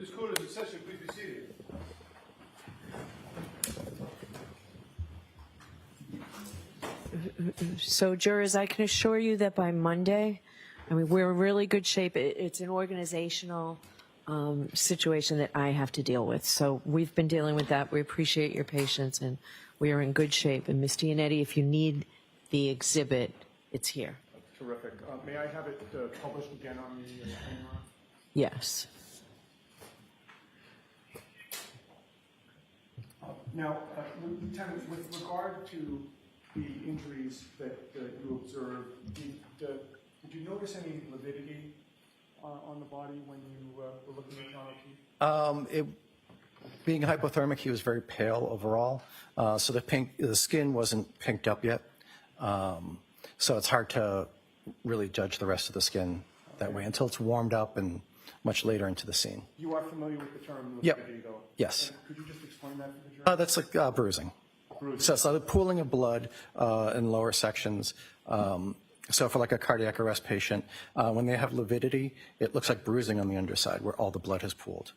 Speaker 4: This court is in session. Please be seated.
Speaker 3: So jurors, I can assure you that by Monday, I mean, we're in really good shape. It's an organizational situation that I have to deal with. So we've been dealing with that. We appreciate your patience, and we are in good shape. And Ms. Gianetti, if you need the exhibit, it's here.
Speaker 6: Terrific. May I have it published again on the camera?
Speaker 3: Yes.
Speaker 6: Now, Lieutenant, with regard to the injuries that you observed, did you notice any lividity on the body when you were looking at John O'Keefe?
Speaker 1: Being hypothermic, he was very pale overall, so the skin wasn't pinked up yet, so it's hard to really judge the rest of the skin that way until it's warmed up and much later into the scene.
Speaker 6: You are familiar with the term
Speaker 1: Yep.
Speaker 6: lividity, though?
Speaker 1: Yes.
Speaker 6: And could you just explain that for the jury?
Speaker 1: That's like bruising. So it's like the pooling of blood in lower sections. So for like a cardiac arrest patient, when they have lividity, it looks like bruising on the underside where all the blood has pooled.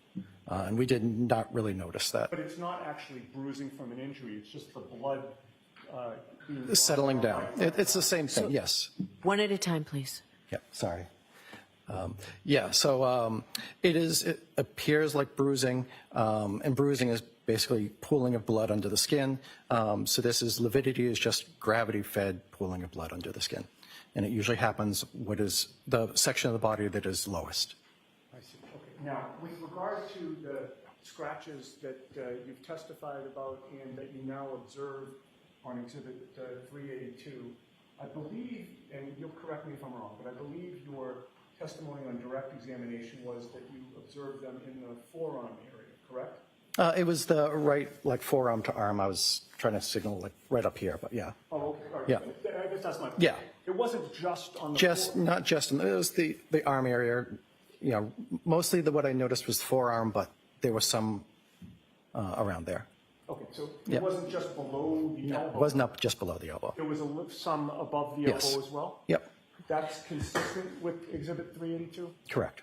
Speaker 1: And we did not really notice that.
Speaker 6: But it's not actually bruising from an injury, it's just the blood being
Speaker 1: Settling
Speaker 6: brought
Speaker 1: down.
Speaker 6: by-
Speaker 1: It's the same thing, yes.
Speaker 3: One at a time, please.
Speaker 1: Yeah, sorry. So it appears like bruising, and bruising is basically pooling of blood under the skin. So this is lividity is just gravity-fed pooling of blood under the skin. And it usually happens what is the section of the body that is lowest.
Speaker 6: I see. Okay. Now, with regard to the scratches that you've testified about and that you now observe on Exhibit 382, I believe, and you'll correct me if I'm wrong, but I believe your testimony on direct examination was that you observed them in the forearm area, correct?
Speaker 1: It was the right, like forearm to arm. I was trying to signal like right up here, but yeah.
Speaker 6: Oh, okay. All right.
Speaker 1: Yeah.
Speaker 6: I guess that's my point.
Speaker 1: Yeah.
Speaker 6: It wasn't just on the
Speaker 1: Just, not just, it was the arm area. You know, mostly what I noticed was forearm, but there was some around there.
Speaker 6: Okay, so
Speaker 1: Yeah.
Speaker 6: it wasn't just below the
Speaker 1: It
Speaker 6: elbow?
Speaker 1: wasn't up just below the elbow.
Speaker 6: There was some above the
Speaker 1: Yes.
Speaker 6: elbow as well?
Speaker 1: Yep,
Speaker 6: That's consistent with Exhibit 382?
Speaker 1: correct.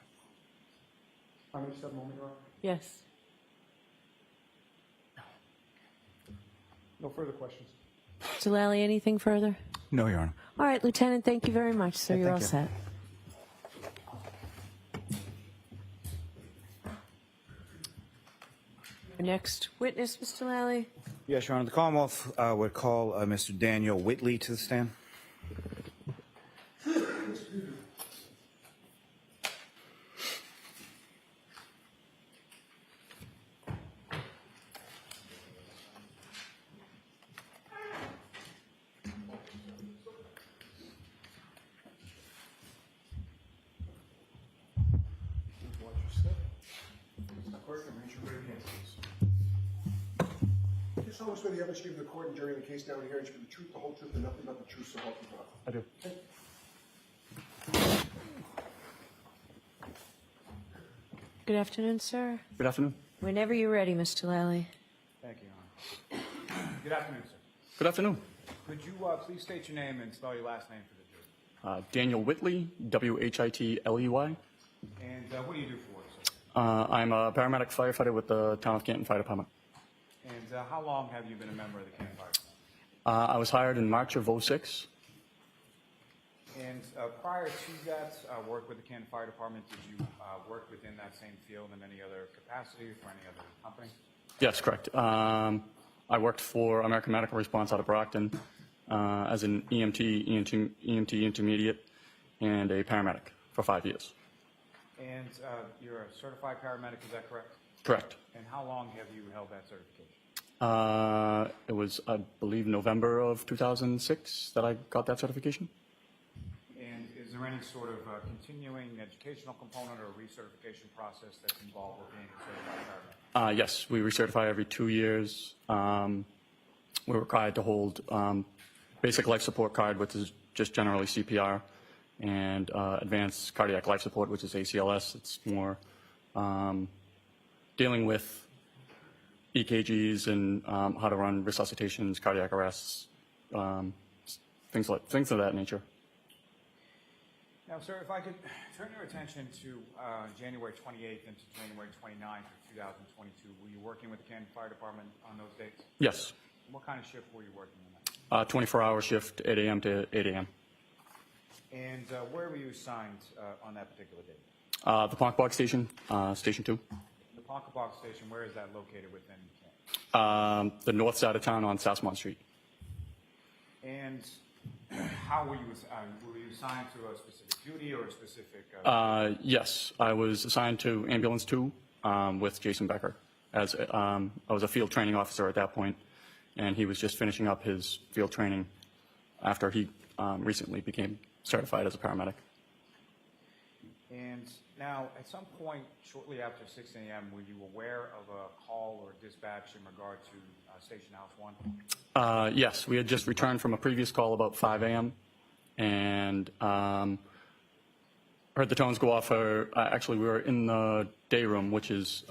Speaker 6: I'm just have a moment, Your Honor.
Speaker 3: Yes.
Speaker 6: No further questions.
Speaker 3: Mr. Lally, anything further?
Speaker 2: No, Your Honor.
Speaker 3: All right, Lieutenant, thank you very much. So you're all
Speaker 1: thank you.
Speaker 3: set. Our next witness, Mr. Lally.
Speaker 7: Yes, Your Honor. The Commonwealth would call Mr. Daniel Whitley to the stand.
Speaker 4: Watch your step. Mr. Clerk, and raise your right hand, please. You solemnly swear the evidence you give in the court and during the case now and here is for the truth, the whole truth, and nothing but the truth, so help you God.
Speaker 6: I do.
Speaker 3: Good afternoon, sir.
Speaker 7: Good afternoon.
Speaker 3: Whenever you're ready, Mr. Lally.
Speaker 2: Thank you, Your Honor. Good afternoon, sir.
Speaker 7: Good afternoon.
Speaker 2: Could you please state your name and spell your last name for the jury?
Speaker 8: Daniel Whitley, Whitley.
Speaker 2: And what do you do for work, sir?
Speaker 8: I'm a paramedic firefighter with the Town of Canton Fire Department.
Speaker 2: And how long have you been a member of the Canton Fire Department?
Speaker 8: I was hired in March of '06.
Speaker 2: And prior to that work with the Canton Fire Department, did you work within that same field in any other capacity for any other company?
Speaker 8: Yes, correct. I worked for American Medical Response out of Brockton as an EMT intermediate and a paramedic for 5 years.
Speaker 2: And you're a certified paramedic, is that correct?
Speaker 8: Correct.
Speaker 2: And how long have you held that certification?
Speaker 8: It was, I believe, November of 2006 that I got that certification.
Speaker 2: And is there any sort of continuing educational component or recertification process that's involved with being a certified paramedic?
Speaker 8: Yes, we recertify every 2 years. We're required to hold basic life support card, which is just generally CPR, and advanced cardiac life support, which is ACLS. It's more dealing with EKGs and how to run resuscitations, cardiac arrests, things of that nature.
Speaker 2: Now, sir, if I could turn your attention to January 28th into January 29th of 2022, were you working with the Canton Fire Department on those dates?
Speaker 8: Yes.
Speaker 2: What kind of shift were you working on that?
Speaker 8: 24-hour shift, 8 a.m. to 8 a.m.
Speaker 2: And where were you assigned on that particular date?
Speaker 8: The Ponkbog Station, Station 2.
Speaker 2: The Ponkapog Station, where is that located within Canton?
Speaker 8: The north side of town on Sassamon Street.
Speaker 2: And how were you assigned to a specific duty or a specific?
Speaker 8: Yes, I was assigned to Ambulance 2 with Jason Becker. As I was a field training officer at that point, and he was just finishing up his field training after he recently became certified as a paramedic.
Speaker 2: And now, at some point shortly after 6 a.m., were you aware of a call or dispatch in regard to Station House 1?
Speaker 8: Yes, we had just returned from a previous call about 5 a.m. and heard the tones go off. Actually, we were in the day room, which is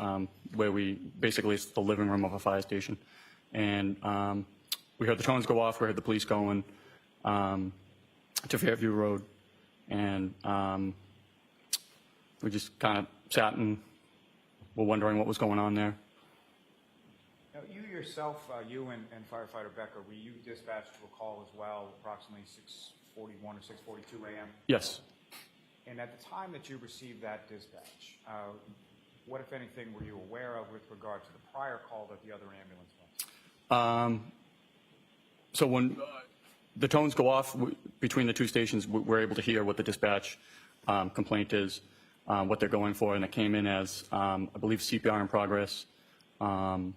Speaker 8: where basically it's the living room of a fire station. And we heard the tones go off. We heard the police going to Fairview Road. And we just kind of sat and were wondering what was going on there.
Speaker 2: Now, you yourself, you and firefighter Becker, were you dispatched to a call as well, approximately 6:41 or 6:42 a.m.?
Speaker 8: Yes.
Speaker 2: And at the time that you received that dispatch, what, if anything, were you aware of with regard to the prior call that the other ambulance went?
Speaker 8: So when the tones go off between the two stations, we're able to hear what the dispatch complaint is, what they're going for, and it came in as, I believe, CPR in progress in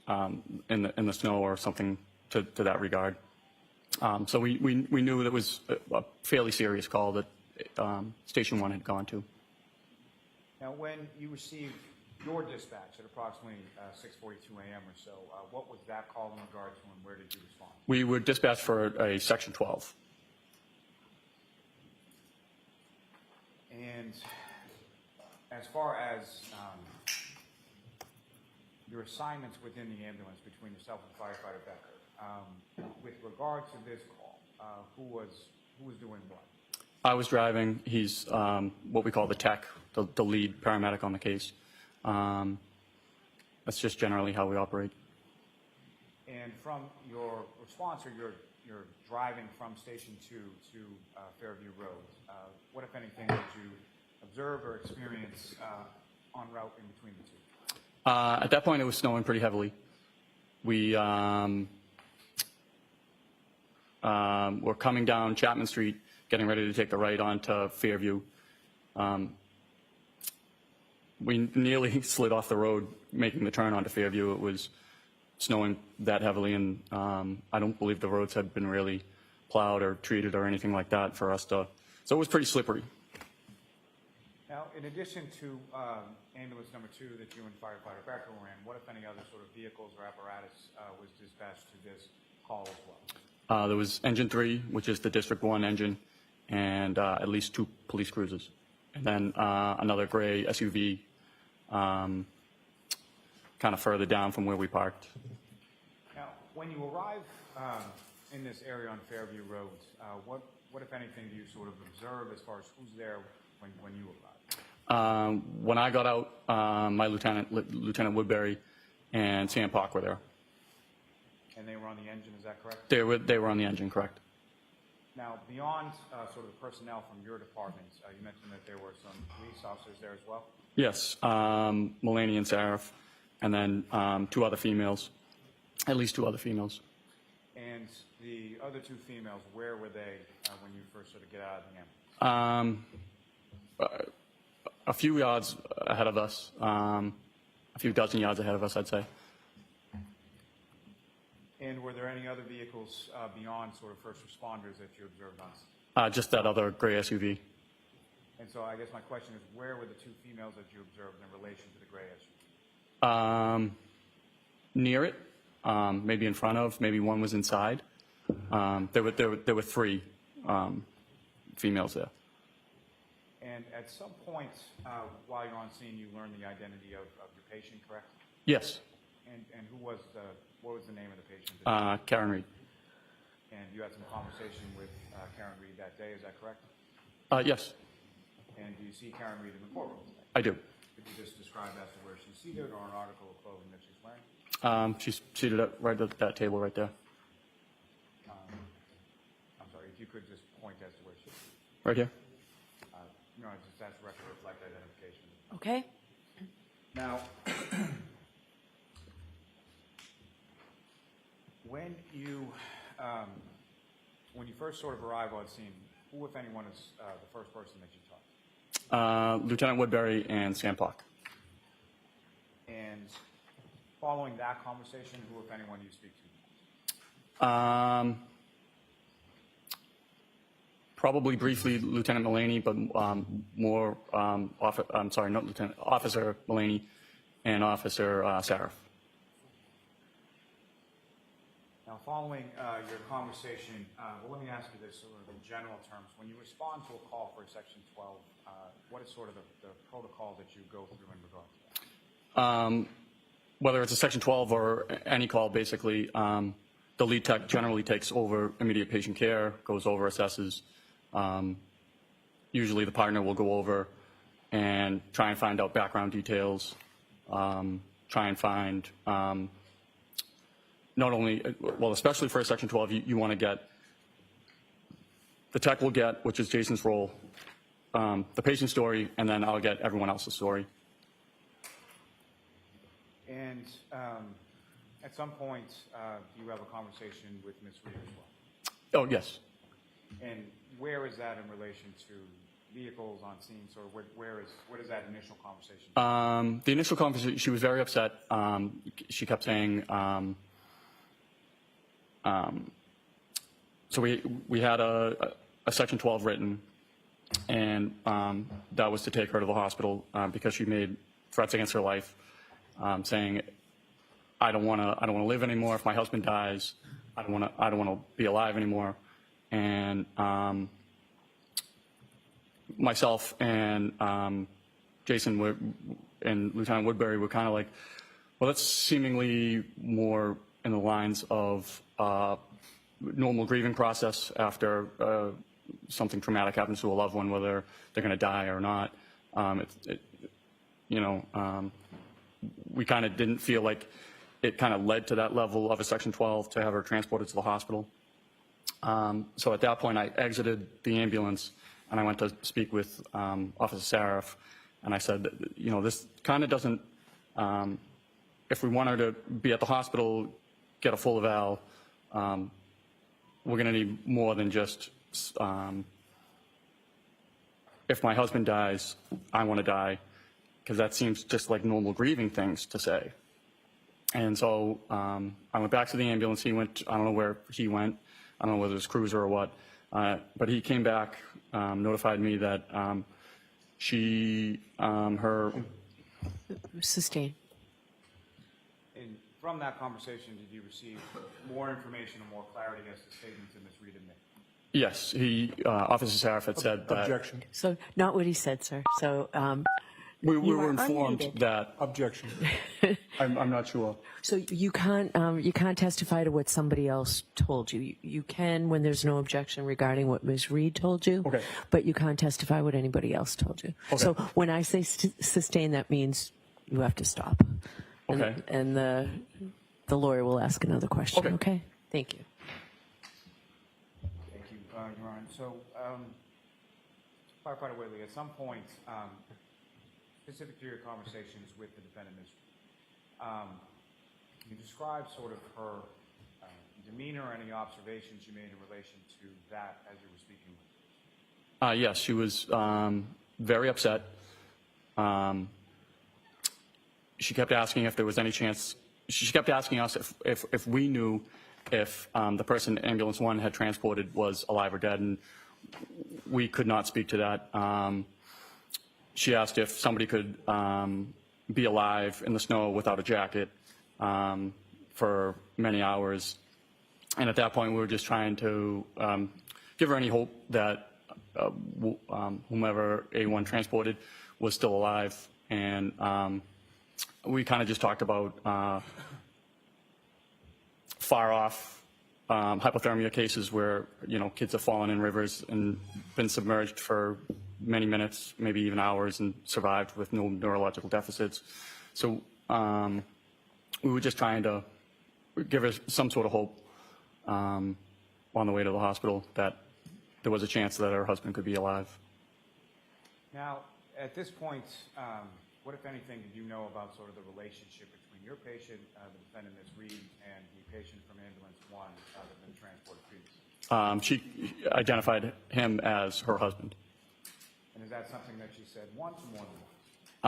Speaker 8: the snow or something to that regard. So we knew that it was a fairly serious call that Station 1 had gone to.
Speaker 2: Now, when you received your dispatch at approximately 6:42 a.m. or so, what was that call in regard to, and where did you respond?
Speaker 8: We were dispatched for a Section 12.
Speaker 2: And as far as your assignments within the ambulance between yourself and firefighter Becker, with regard to this call, who was doing what?
Speaker 8: I was driving. He's what we call the tech, the lead paramedic on the case. That's just generally how we operate.
Speaker 2: And from your response, or your driving from Station 2 to Fairview Road, what, if anything, did you observe or experience en route in between the two?
Speaker 8: At that point, it was snowing pretty heavily. We were coming down Chapman Street, getting ready to take the right onto Fairview. We nearly slid off the road, making the turn onto Fairview. It was snowing that heavily, and I don't believe the roads had been really plowed or treated or anything like that for us to. So it was pretty slippery.
Speaker 2: Now, in addition to ambulance number 2 that you and firefighter Becker were in, what, if any, other sort of vehicles or apparatus was dispatched to this call as well?
Speaker 8: There was Engine 3, which is the District 1 engine, and at least 2 police cruisers. And then another gray SUV kind of further down from where we parked.
Speaker 2: Now, when you arrive in this area on Fairview Road, what, if anything, do you sort of observe as far as who's there when you arrive?
Speaker 8: When I got out, my Lieutenant Woodbury and Sam Park were there.
Speaker 2: And they were on the engine, is that correct?
Speaker 8: They were on the engine, correct.
Speaker 2: Now, beyond sort of the personnel from your department, you mentioned that there were some police officers there as well?
Speaker 8: Yes, Mulaney and Saraf, and then 2 other females, at least 2 other females.
Speaker 2: And the other 2 females, where were they when you first sort of get out of the ambulance?
Speaker 8: A few yards ahead of us, a few dozen yards ahead of us, I'd say.
Speaker 2: And were there any other vehicles beyond sort of first responders that you observed on?
Speaker 8: Just that other gray SUV.
Speaker 2: And so I guess my question is, where were the 2 females that you observed in relation to the gray SUV?
Speaker 8: Near it, maybe in front of, maybe one was inside. There were 3 females there.
Speaker 2: And at some point while you're on scene, you learned the identity of your patient, correct?
Speaker 8: Yes,
Speaker 2: And what was the name of the patient?
Speaker 8: Karen Reed.
Speaker 2: And you had some conversation with Karen Reed that day, is that correct?
Speaker 8: Yes,
Speaker 2: And do you see Karen Reed in the courtroom today?
Speaker 8: I do.
Speaker 2: Could you just describe as to where she's seated or an article of clothing that she's wearing?
Speaker 8: She's seated right at that table right there.
Speaker 2: I'm sorry, if you could just point as to where she is.
Speaker 8: Right here?
Speaker 2: No, just as record reflect identification.
Speaker 3: Okay?
Speaker 2: Now, when you first sort of arrive on scene, who, if anyone, is the first person that you talk to?
Speaker 8: Lieutenant Woodbury and Sam Pock.
Speaker 2: And following that conversation, who, if anyone, you speak to?
Speaker 8: Probably briefly Lieutenant Mullaney, but more, not Lieutenant, Officer Mullaney and Officer Saraf.
Speaker 2: Now, following your conversation, well, let me ask you this sort of in general terms. When you respond to a call for a Section 12, what is sort of the protocol that you go through in regard to that?
Speaker 8: Whether it's a Section 12 or any call, basically, the lead tech generally takes over immediate patient care, goes over, assesses. Usually the partner will go over and try and find out background details, try and find not only, well, especially for a Section 12, you want to get, the tech will get, which is Jason's role, the patient story, and then I'll get everyone else's story.
Speaker 2: And at some point, do you have a conversation with Ms. Reed as well?
Speaker 8: Oh, yes.
Speaker 2: And where is that in relation to vehicles on scene? Sort of where is that initial conversation?
Speaker 8: The initial conversation, she was very upset. She kept saying, so we had a Section 12 written, and that was to take her to the hospital because she made threats against her life, saying, I don't want to live anymore. If my husband dies, I don't want to be alive anymore. And myself and Jason and Lieutenant Woodbury were kind of like, well, that's seemingly more in the lines of normal grieving process after something traumatic happens to a loved one, whether they're going to die or not. We kind of didn't feel like it kind of led to that level of a Section 12 to have her transported to the hospital. So at that point, I exited the ambulance and I went to speak with Officer Saraf, and I said, this kind of doesn't, if we want her to be at the hospital, get a full eval, we're going to need more than just, if my husband dies, I want to die, because that seems just like normal grieving things to say. And so I went back to the ambulance. He went, I don't know where he went. I don't know whether it was cruiser or what, but he came back, notified me that her...
Speaker 3: Sustain.
Speaker 2: And from that conversation, did you receive more information or more clarity as to statements that Ms. Reed had made?
Speaker 8: Yes, Officer Saraf had said that...
Speaker 6: Objection.
Speaker 3: So not what he said, sir. So
Speaker 8: We
Speaker 3: You
Speaker 8: were
Speaker 3: are
Speaker 8: informed
Speaker 3: unmuted.
Speaker 8: that...
Speaker 6: Objection.
Speaker 8: I'm not sure.
Speaker 3: So you can't testify to what somebody else told you. You can when there's no objection regarding what Ms. Reed told you.
Speaker 8: Okay.
Speaker 3: But you can't testify what anybody else told you.
Speaker 8: Okay.
Speaker 3: So when I say sustain, that means you have to stop.
Speaker 8: Okay.
Speaker 3: And the lawyer will ask another question.
Speaker 8: Okay.
Speaker 3: Okay. Thank you.
Speaker 2: Thank you, Your Honor. So, Firefighter Whitley, at some point, specific to your conversations with the defendant, Ms. Can you describe sort of her demeanor or any observations you made in relation to that as you were speaking with her?
Speaker 8: Yes, she was very upset. She kept asking if there was any chance. She kept asking us if we knew if the person ambulance 1 had transported was alive or dead, and we could not speak to that. She asked if somebody could be alive in the snow without a jacket for many hours. And at that point, we were just trying to give her any hope that whomever A1 transported was still alive. And we kind of just talked about far off hypothermia cases where, kids have fallen in rivers and been submerged for many minutes, maybe even hours, and survived with no neurological deficits. So we were just trying to give her some sort of hope on the way to the hospital that there was a chance that her husband could be alive.
Speaker 2: Now, at this point, what, if anything, did you know about sort of the relationship between your patient, the defendant, Ms. Reed, and the patient from Ambulance 1 that had been transported previously?
Speaker 8: She identified him as her husband.
Speaker 2: And is that something that she said once or more than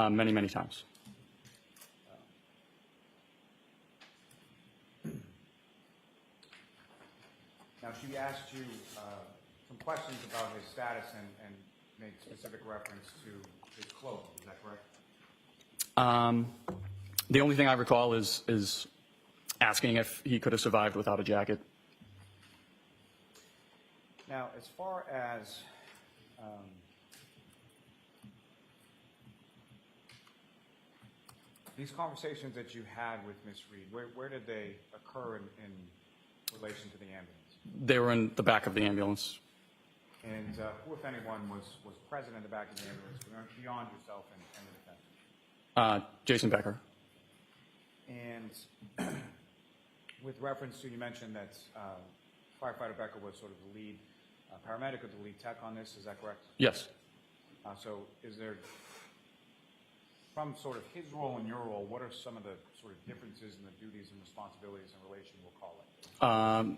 Speaker 2: once?
Speaker 8: Many, many times.
Speaker 2: Now, she asked you some questions about his status and made specific reference to his clothing. Is that correct?
Speaker 8: The only thing I recall is asking if he could have survived without a jacket.
Speaker 2: Now, as far as these conversations that you had with Ms. Reed, where did they occur in relation to the ambulance?
Speaker 8: They were in the back of the ambulance.
Speaker 2: And who, if anyone, was present in the back of the ambulance beyond yourself and the defendant?
Speaker 8: Jason Becker.
Speaker 2: And with reference to, you mentioned that firefighter Becker was sort of the lead paramedic or the lead tech on this, is that correct?
Speaker 8: Yes.
Speaker 2: So is there, from sort of his role and your role, what are some of the sort of differences in the duties and responsibilities in relation, we'll call it?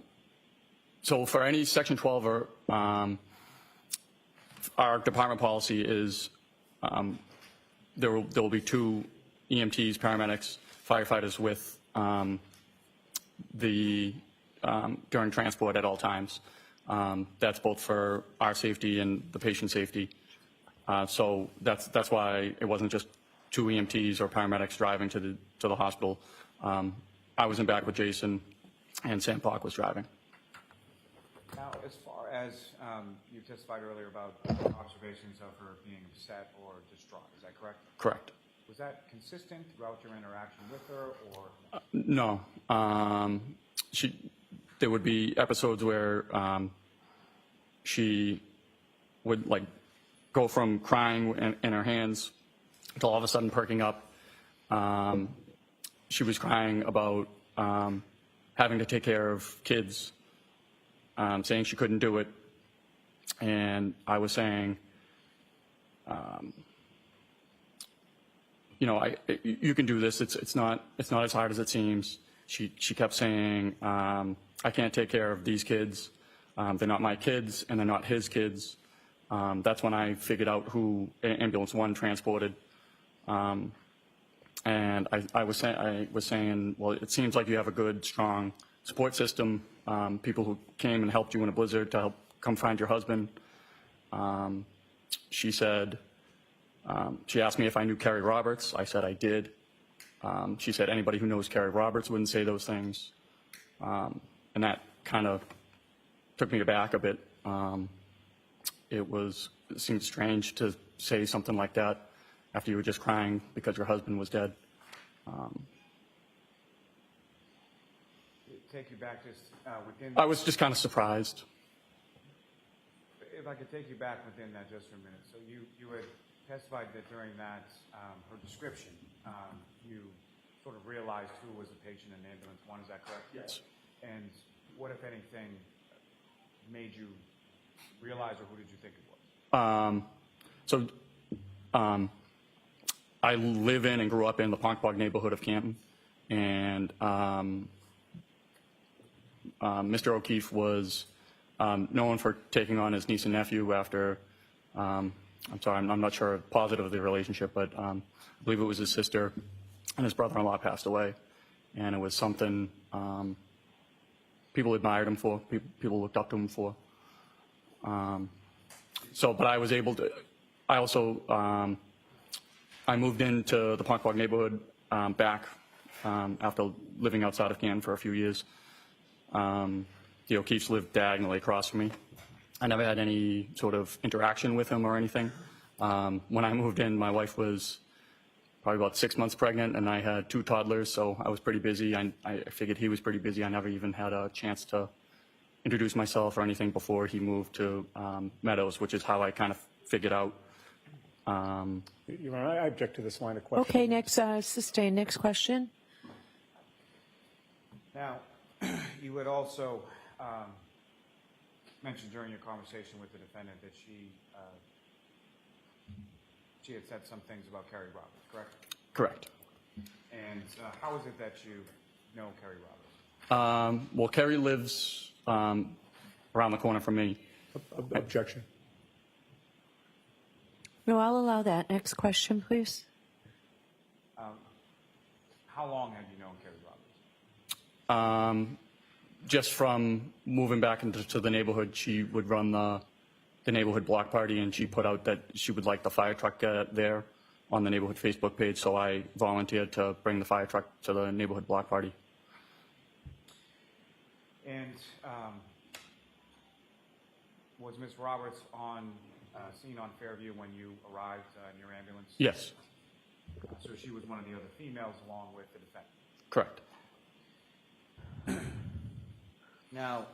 Speaker 8: So for any Section 12, our department policy is there will be 2 EMTs, paramedics, firefighters with during transport at all times. That's both for our safety and the patient safety. So that's why it wasn't just 2 EMTs or paramedics driving to the hospital. I was in back with Jason, and Sam Park was driving.
Speaker 2: Now, as far as you testified earlier about observations of her being upset or distraught, is that correct?
Speaker 8: Correct.
Speaker 2: Was that consistent throughout your interaction with her, or?
Speaker 8: No. There would be episodes where she would go from crying in her hands to all of a sudden perking up. She was crying about having to take care of kids, saying she couldn't do it. And I was saying, you can do this. It's not as hard as it seems. She kept saying, I can't take care of these kids. They're not my kids, and they're not his kids. That's when I figured out who Ambulance 1 transported. And I was saying, well, it seems like you have a good, strong support system. People who came and helped you in a blizzard to help come find your husband. She said, she asked me if I knew Carrie Roberts. I said I did. She said anybody who knows Carrie Roberts wouldn't say those things. And that kind of took me aback a bit. It seemed strange to say something like that after you were just crying because your husband was dead.
Speaker 2: Take you back just within.
Speaker 8: I was just kind of surprised.
Speaker 2: If I could take you back within that just for a minute. So you had testified that during that, her description, you sort of realized who was the patient in Ambulance 1, is that correct?
Speaker 8: Yes.
Speaker 2: And what, if anything, made you realize, or who did you think it was?
Speaker 8: I live in and grew up in the Ponkbog neighborhood of Canton, and Mr. O'Keefe was known for taking on his niece and nephew after, I'm not sure positive of the relationship, but I believe it was his sister and his brother-in-law passed away, and it was something people admired him for, people looked up to him for. But I was able to, I moved into the Ponkbog neighborhood back after living outside of Canton for a few years. The O'Keefes lived diagonally across from me. I never had any sort of interaction with him or anything. When I moved in, my wife was probably about 6 months pregnant, and I had 2 toddlers, so I was pretty busy. I figured he was pretty busy. I never even had a chance to introduce myself or anything before he moved to Meadows, which is how I kind of figured out.
Speaker 6: Your Honor, I object to this line of questioning.
Speaker 3: Okay, next, sustain. Next question.
Speaker 2: Now, you had also mentioned during your conversation with the defendant that she had said some things about Carrie Roberts, correct?
Speaker 8: Correct.
Speaker 2: And how is it that you know Carrie Roberts?
Speaker 8: Well, Kerry lives around the corner from me.
Speaker 6: Objection.
Speaker 3: No, I'll allow that. Next question, please.
Speaker 2: How long have you known Carrie Roberts?
Speaker 8: Just from moving back into the neighborhood, she would run the neighborhood block party, and she put out that she would like the fire truck there on the neighborhood Facebook page, so I volunteered to bring the fire truck to the neighborhood block party.
Speaker 2: And was Ms. Roberts seen on Fairview when you arrived in your ambulance?
Speaker 8: Yes,
Speaker 2: So she was one of the other females along with the defendant.
Speaker 8: correct.
Speaker 2: Now,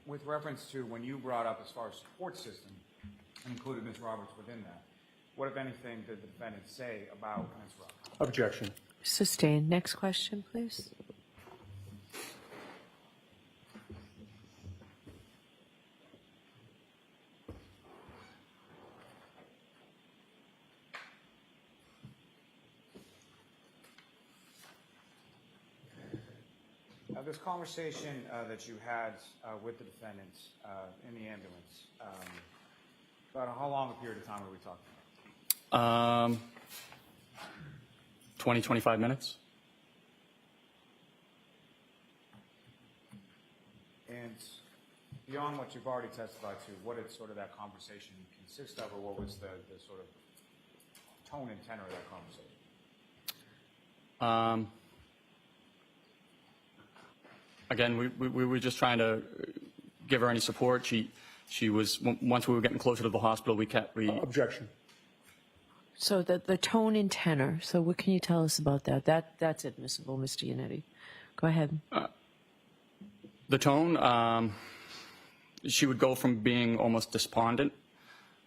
Speaker 2: with reference to when you brought up as far as support system, and included Ms. Roberts within that, what, if anything, did the defendant say about Ms. Roberts?
Speaker 6: Objection.
Speaker 3: Sustain. Next question, please.
Speaker 2: Now, this conversation that you had with the defendant in the ambulance, about how long a period of time are we talking about?
Speaker 8: 20, 25 minutes.
Speaker 2: And beyond what you've already testified to, what did sort of that conversation consist of, or what was the sort of tone and tenor of that conversation?
Speaker 8: Again, we were just trying to give her any support. She was, once we were getting closer to the hospital, we
Speaker 6: Objection.
Speaker 3: So the tone and tenor. So what can you tell us about that? That's admissible, Mr. Yannetti. Go ahead.
Speaker 8: the tone, she would go from being almost despondent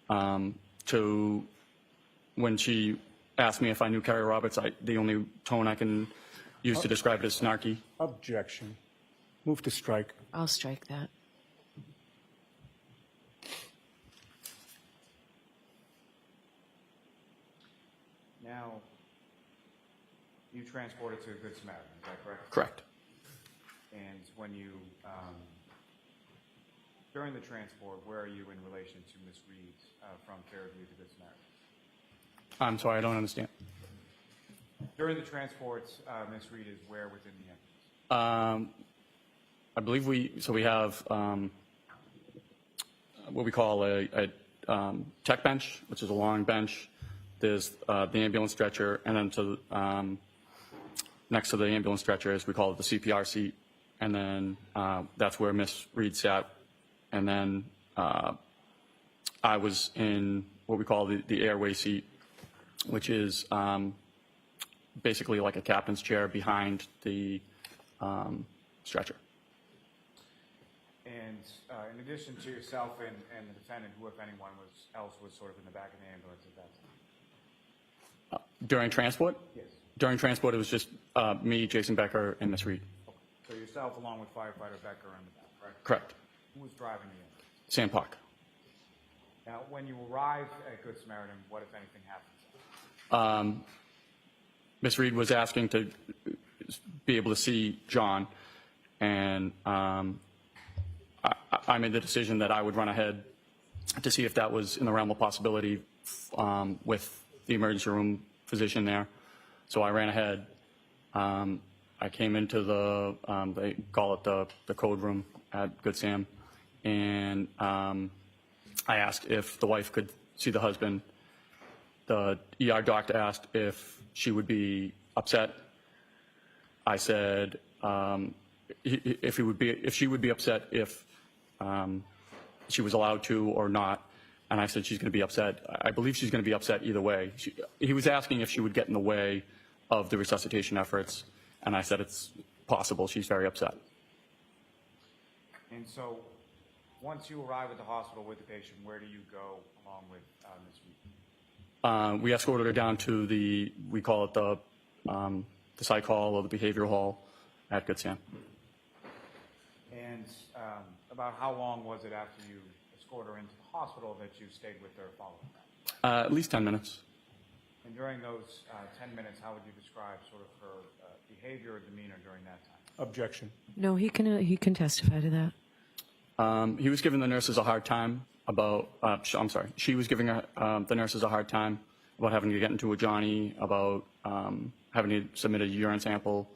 Speaker 8: to when she asked me if I knew Carrie Roberts, the only tone I can use to describe it is snarky.
Speaker 6: Objection. Move to strike.
Speaker 3: I'll strike that.
Speaker 2: Now, you transported to a Good Samaritan, is that correct?
Speaker 8: Correct.
Speaker 2: And when you, during the transport, where are you in relation to Ms. Reed from Fairview to Good Samaritan?
Speaker 8: I'm sorry, I don't understand.
Speaker 2: During the transport, Ms. Reed is where within the ambulance?
Speaker 8: I believe we have what we call a tech bench, which is a long bench. There's the ambulance stretcher, and then to next to the ambulance stretcher is, we call it the CPR seat, and then that's where Miss Reed sat. And then I was in what we call the airway seat, which is basically like a captain's chair behind the stretcher.
Speaker 2: And in addition to yourself and the defendant, who, if anyone else was sort of in the back of the ambulance at that time?
Speaker 8: During transport?
Speaker 2: Yes.
Speaker 8: During transport, it was just me, Jason Becker, and Miss Reed.
Speaker 2: Okay. So yourself along with firefighter Becker in the back, correct?
Speaker 8: Correct.
Speaker 2: Who was driving the ambulance?
Speaker 8: Sam Park.
Speaker 2: Now, when you arrived at Good Samaritan, what, if anything, happened?
Speaker 8: Miss Reed was asking to be able to see John, and I made the decision that I would run ahead to see if that was in the realm of possibility with the emergency room physician there. So I ran ahead. I came into they call it the code room at Good Sam, and I asked if the wife could see the husband. The ER doctor asked if she would be upset. I said if she would be upset if she was allowed to or not, and I said she's going to be upset. I believe she's going to be upset either way. He was asking if she would get in the way of the resuscitation efforts, and I said it's possible she's very upset.
Speaker 2: And so, once you arrive at the hospital with the patient, where do you go along with Ms. Reed?
Speaker 8: We escorted her down to we call it the psych hall or the behavioral hall at Good Sam.
Speaker 2: And about how long was it after you escorted her into the hospital that you stayed with her following that?
Speaker 8: At least 10 minutes.
Speaker 2: And during those 10 minutes, how would you describe sort of her behavior or demeanor during that time?
Speaker 6: Objection.
Speaker 3: No, he can testify to that.
Speaker 8: He was giving the nurses a hard time about, I'm sorry, she was giving the nurses a hard time about having to get into a Johnny, about having to submit a urine sample.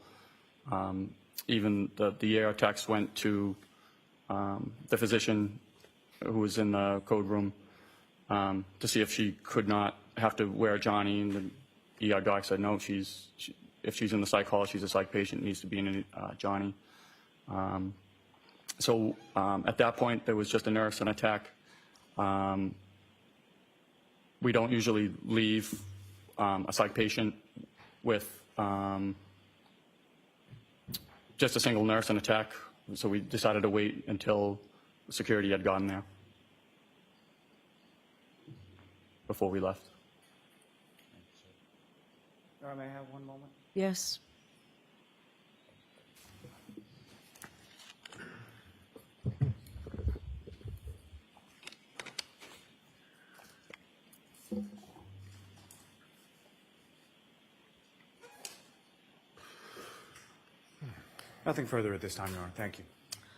Speaker 8: Even the AR text went to the physician who was in the code room to see if she could not have to wear a Johnny, and the ER doc said no, if she's in the psych hall, she's a psych patient, needs to be in a Johnny. So at that point, there was just a nurse and a tech. We don't usually leave a psych patient with just a single nurse and a tech, so we decided to wait until security had gotten there before we left.
Speaker 2: May I have one moment?
Speaker 3: Yes.
Speaker 7: Nothing further at this time, Your Honor. Thank you.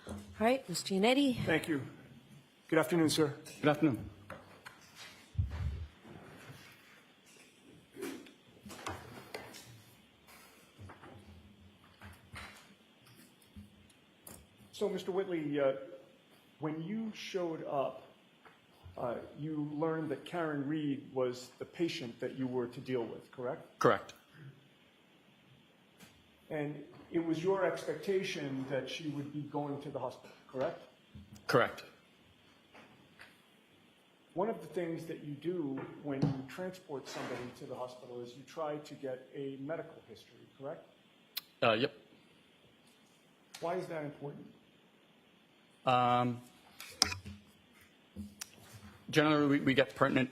Speaker 3: All right, Ms. Giannetti.
Speaker 6: Thank you. Good afternoon, sir.
Speaker 8: Good afternoon.
Speaker 6: So, Mr. Whitley, when you showed up, you learned that Karen Reed was the patient that you were to deal with, correct?
Speaker 8: Correct.
Speaker 6: And it was your expectation that she would be going to the hospital, correct?
Speaker 8: Correct.
Speaker 6: One of the things that you do when you transport somebody to the hospital is you try to get a medical history, correct?
Speaker 8: Yep.
Speaker 6: Why is that important?
Speaker 8: Generally, we get pertinent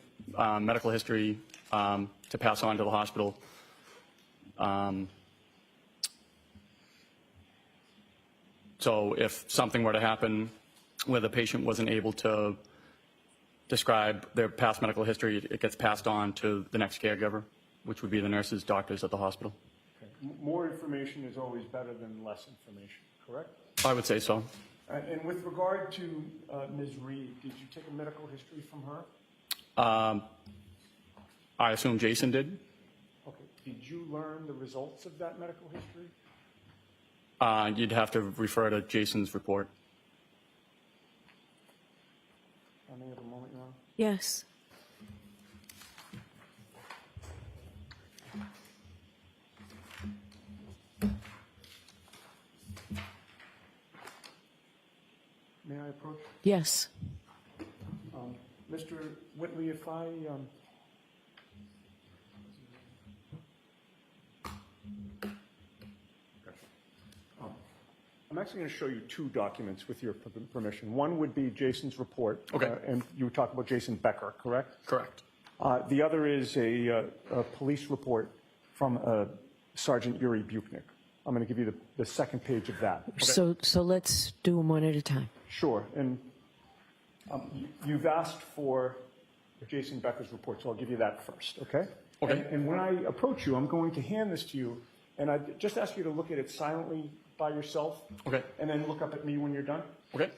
Speaker 8: medical history to pass on to the hospital. So if something were to happen where the patient wasn't able to describe their past medical history, it gets passed on to the next caregiver, which would be the nurses, doctors at the hospital.
Speaker 6: Okay. More information is always better than less information, correct?
Speaker 8: I would say so.
Speaker 6: And with regard to Ms. Reed, did you take a medical history from her?
Speaker 8: I assume Jason did.
Speaker 6: Okay. Did you learn the results of that medical history?
Speaker 8: You'd have to refer to Jason's report.
Speaker 6: I may have a moment, Your Honor.
Speaker 3: Yes.
Speaker 6: May I approach?
Speaker 3: Yes.
Speaker 6: Mr. Whitley, if I I'm actually going to show you two documents with your permission. One would be Jason's report.
Speaker 8: Okay.
Speaker 6: And you talk about Jason Becker, correct?
Speaker 8: Correct.
Speaker 6: The other is a police report from Sergeant Yuri Buchnick. I'm going to give you the second page of that.
Speaker 3: So let's do them one at a time.
Speaker 6: Sure. And you've asked for Jason Becker's report, so I'll give you that first, okay?
Speaker 8: Okay.
Speaker 6: And when I approach you, I'm going to hand this to you, and I just ask you to look at it silently by yourself.
Speaker 8: Okay.
Speaker 6: And then look up at me when you're done.
Speaker 8: Okay.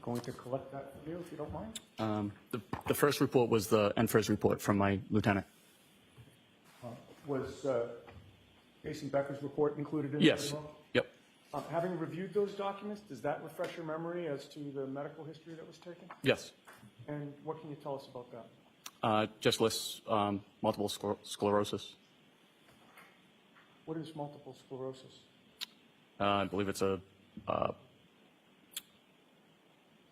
Speaker 6: going to collect that from you, if you don't mind.
Speaker 8: The first report was the NFIRS report from my lieutenant.
Speaker 6: Was Jason Becker's report included in it
Speaker 8: Yes.
Speaker 6: as well?
Speaker 8: Yep.
Speaker 6: Having reviewed those documents, does that refresh your memory as to the medical history that was taken?
Speaker 8: Yes.
Speaker 6: And what can you tell us about that?
Speaker 8: Just lists multiple sclerosis.
Speaker 6: What is multiple sclerosis?
Speaker 8: I believe it's a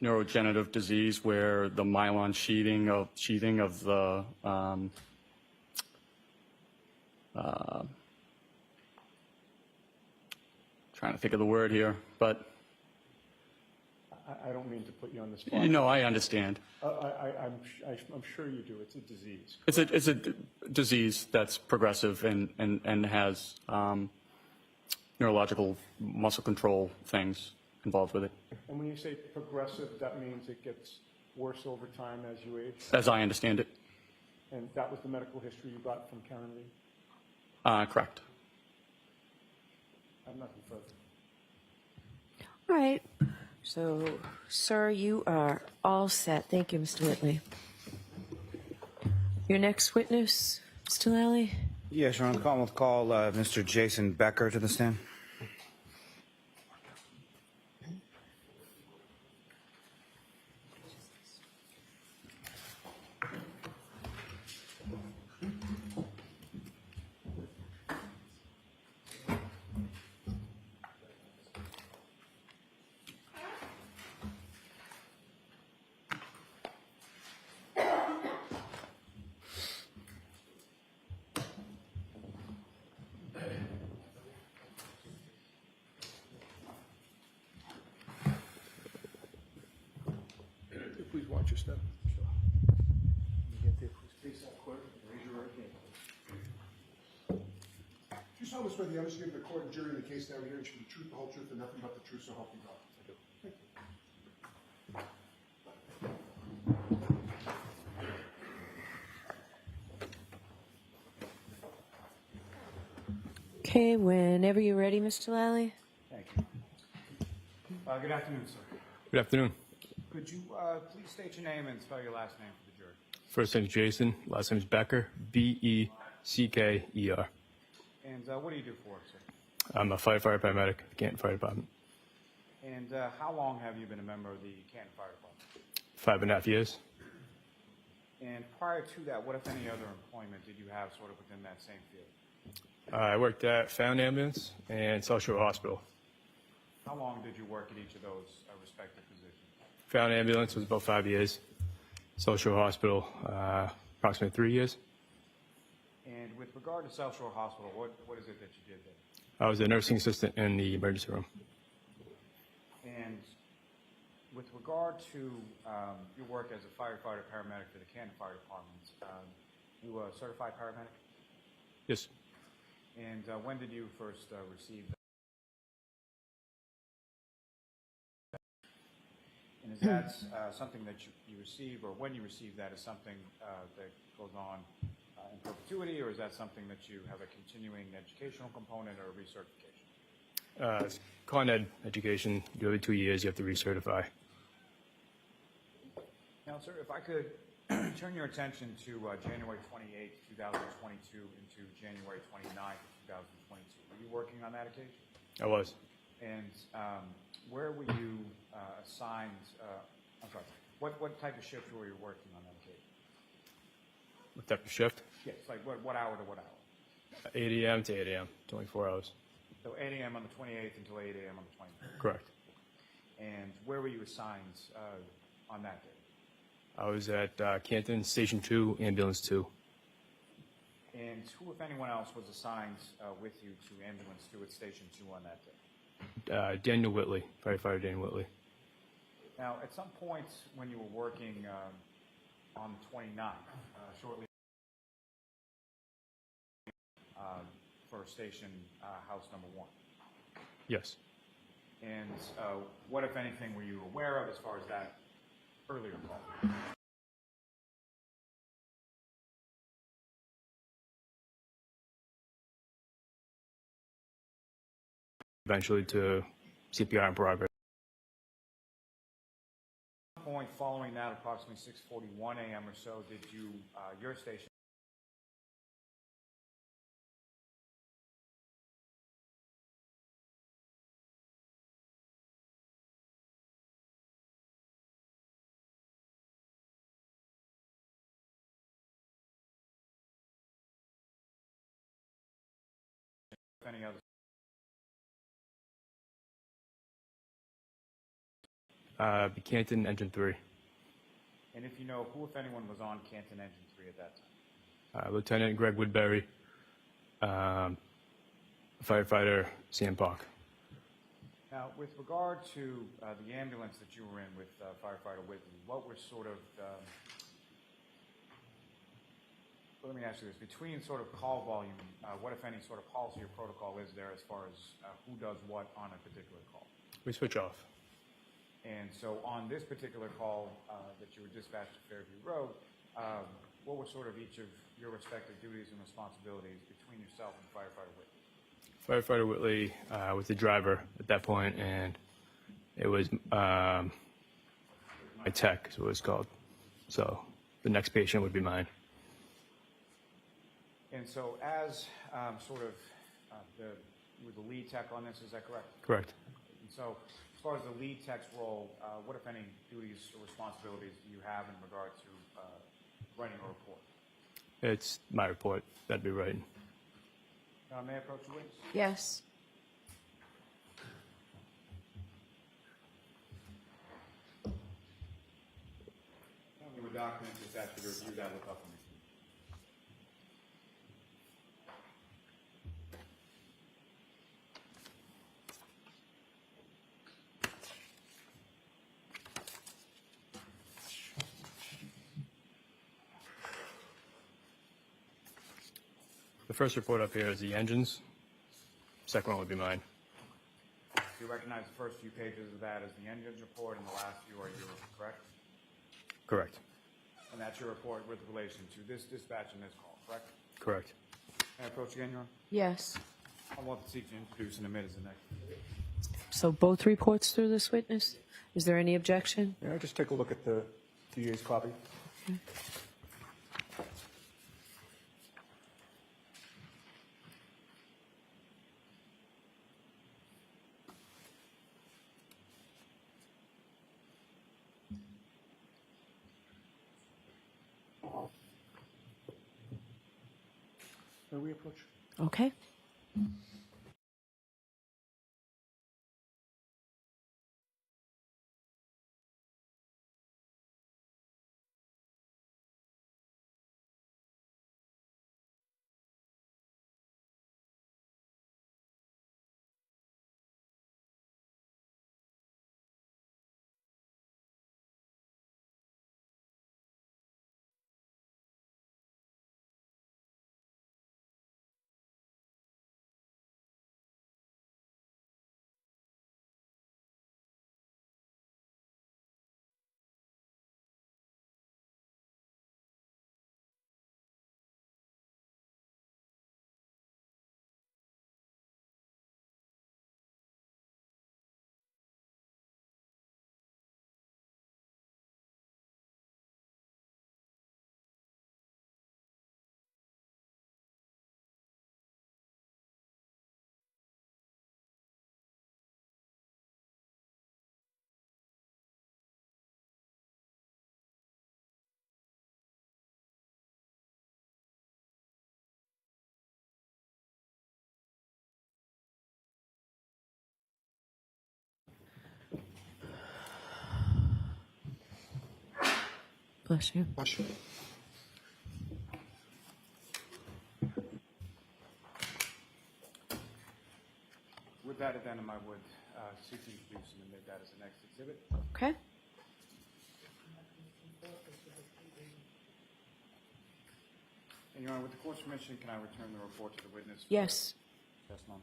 Speaker 8: neurodegenerative disease where the myelin sheathing of the trying to think of the word here, but
Speaker 6: I don't mean to put you on the spot.
Speaker 8: no, I understand.
Speaker 6: I'm sure you do. It's a disease.
Speaker 8: It's a disease that's progressive and has neurological muscle control things involved with it.
Speaker 6: And when you say progressive, that means it gets worse over time as you age?
Speaker 8: As I understand it.
Speaker 6: And that was the medical history you got from Karen Lee?
Speaker 8: Correct.
Speaker 6: I have nothing further.
Speaker 3: All right. So, sir, you are all set. Thank you, Mr. Whitley. Your next witness, Mr. Lally?
Speaker 7: Yes, Your Honor. We'll call Mr. Jason Becker to the stand.
Speaker 4: Please watch your step. Face that clerk and raise your right hand. Do you solemnly swear the honest to give the court and jury in the case now hearing should be the truth, the whole truth, and nothing but the truth, so help you God? I do. Thank you.
Speaker 3: Okay, whenever you're ready, Mr. Lally.
Speaker 2: Thank you. Good afternoon, sir.
Speaker 9: Good afternoon.
Speaker 2: Could you please state your name and spell your last name for the jury?
Speaker 9: First name's Jason, last name's Becker, Becker.
Speaker 2: And what do you do for work, sir?
Speaker 9: I'm a firefighter paramedic at the Canton Fire Department.
Speaker 2: And how long have you been a member of the Canton Fire Department?
Speaker 9: 5.5 years.
Speaker 2: And prior to that, what, if any, other employment did you have sort of within that same field?
Speaker 9: I worked at Found Ambulance and South Shore Hospital.
Speaker 2: How long did you work at each of those respective positions?
Speaker 9: Found Ambulance was about 5 years. South Shore Hospital, approximately 3 years.
Speaker 2: And with regard to South Shore Hospital, what is it that you did there?
Speaker 9: I was a nursing assistant in the emergency room.
Speaker 2: And with regard to your work as a firefighter paramedic for the Canton Fire Department, you a certified paramedic?
Speaker 9: Yes.
Speaker 2: And when did you first receive that? And is that something that you receive, or when you receive that, is something that goes on in perpetuity, or is that something that you have a continuing educational component or recertification?
Speaker 9: It's con ed education. You do every 2 years, you have to recertify.
Speaker 2: Now, sir, if I could turn your attention to January 28th, 2022 into January 29th, 2022. Were you working on that occasion?
Speaker 9: I was.
Speaker 2: And where were you assigned, I'm sorry, what type of shift were you working on that occasion?
Speaker 9: What type of shift?
Speaker 2: Yes, like what hour to what hour?
Speaker 9: 8 a.m. to 8 a.m., 24 hours.
Speaker 2: So 8 a.m. on the 28th until 8 a.m. on the 29th.
Speaker 9: Correct.
Speaker 2: And where were you assigned on that day?
Speaker 9: I was at Canton Station 2, Ambulance 2.
Speaker 2: And who, if anyone else, was assigned with you to Ambulance 2 at Station 2 on that day?
Speaker 9: Daniel Whitley, firefighter Daniel Whitley.
Speaker 2: Now, at some point when you were working on the 29th, shortly for Station House number 1.
Speaker 9: Yes.
Speaker 2: And what, if anything, were you aware of as far as that earlier call?
Speaker 9: Eventually to CPR in progress.
Speaker 2: point following that, approximately 6:41 a.m. or so, did you, your station, any other?
Speaker 9: Canton Engine 3.
Speaker 2: And if you know, who, if anyone, was on Canton Engine 3 at that time?
Speaker 9: Lieutenant Greg Woodbury, firefighter Sam Park.
Speaker 2: Now, with regard to the ambulance that you were in with firefighter Whitley, what were sort of, well, let me ask you this, between sort of call volume, what, if any, sort of policy or protocol is there as far as who does what on a particular call?
Speaker 9: We switch off.
Speaker 2: And so on this particular call that you were dispatched to Fairview Road, what were sort of each of your respective duties and responsibilities between yourself and firefighter Whitley?
Speaker 9: Firefighter Whitley was the driver at that point, and it was my tech, is what it's called. So the next patient would be mine.
Speaker 2: And so as sort of you were the lead tech on this, is that correct?
Speaker 9: Correct.
Speaker 2: And so as far as the lead tech's role, what, if any, duties or responsibilities do you have in regard to writing a report?
Speaker 9: It's my report. That'd be right.
Speaker 2: May I approach the witness?
Speaker 3: Yes.
Speaker 2: Tell me what document just asked you to review that, look up for me.
Speaker 9: The first report up here is the engines. Second one would be mine.
Speaker 2: Do you recognize the first few pages of that as the engine's report and the last few are yours, correct?
Speaker 9: Correct.
Speaker 2: And that's your report with relation to this dispatch and this call, correct?
Speaker 9: Correct.
Speaker 2: May I approach again, Your Honor?
Speaker 3: Yes.
Speaker 2: I want the chief to introduce and admit as the next.
Speaker 3: So both reports through this witness? Is there any objection?
Speaker 6: May I just take a look at the DA's copy? May we approach?
Speaker 3: Okay. Bless you.
Speaker 4: Bless you.
Speaker 2: With that addendum, I would seek to introduce and admit that as the next exhibit.
Speaker 3: Okay.
Speaker 2: And Your Honor, with the court's permission, can I return the report to the witness?
Speaker 3: Yes.
Speaker 2: Yes, ma'am.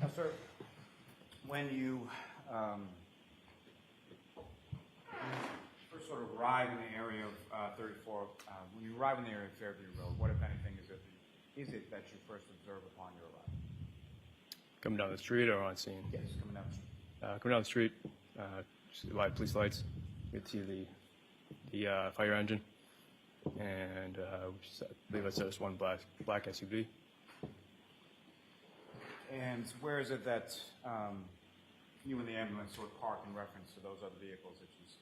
Speaker 2: Now, sir, when you first sort of arrive in the area of 34, when you arrive in the area of Fairview Road, what, if anything, is it that you first observe upon your arrival?
Speaker 9: Coming down the street or on scene?
Speaker 2: Yes, coming down the street.
Speaker 9: Coming down the street, see the live police lights. You can see the fire engine, and I believe I said it's one black SUV.
Speaker 2: And where is it that you and the ambulance sort of park in reference to those other vehicles that you see?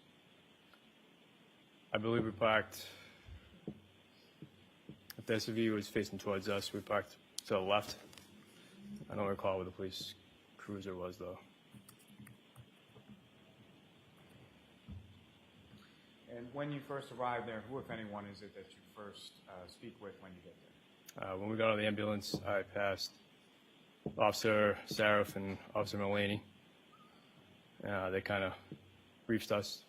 Speaker 9: I believe we parked. If the SUV was facing towards us, we parked to the left. I don't recall where the police cruiser was, though.
Speaker 2: And when you first arrive there, who, if anyone, is it that you first speak with when you get there?
Speaker 9: When we got out of the ambulance, I passed Officer Sarif and Officer Mullaney. They kind of briefed us,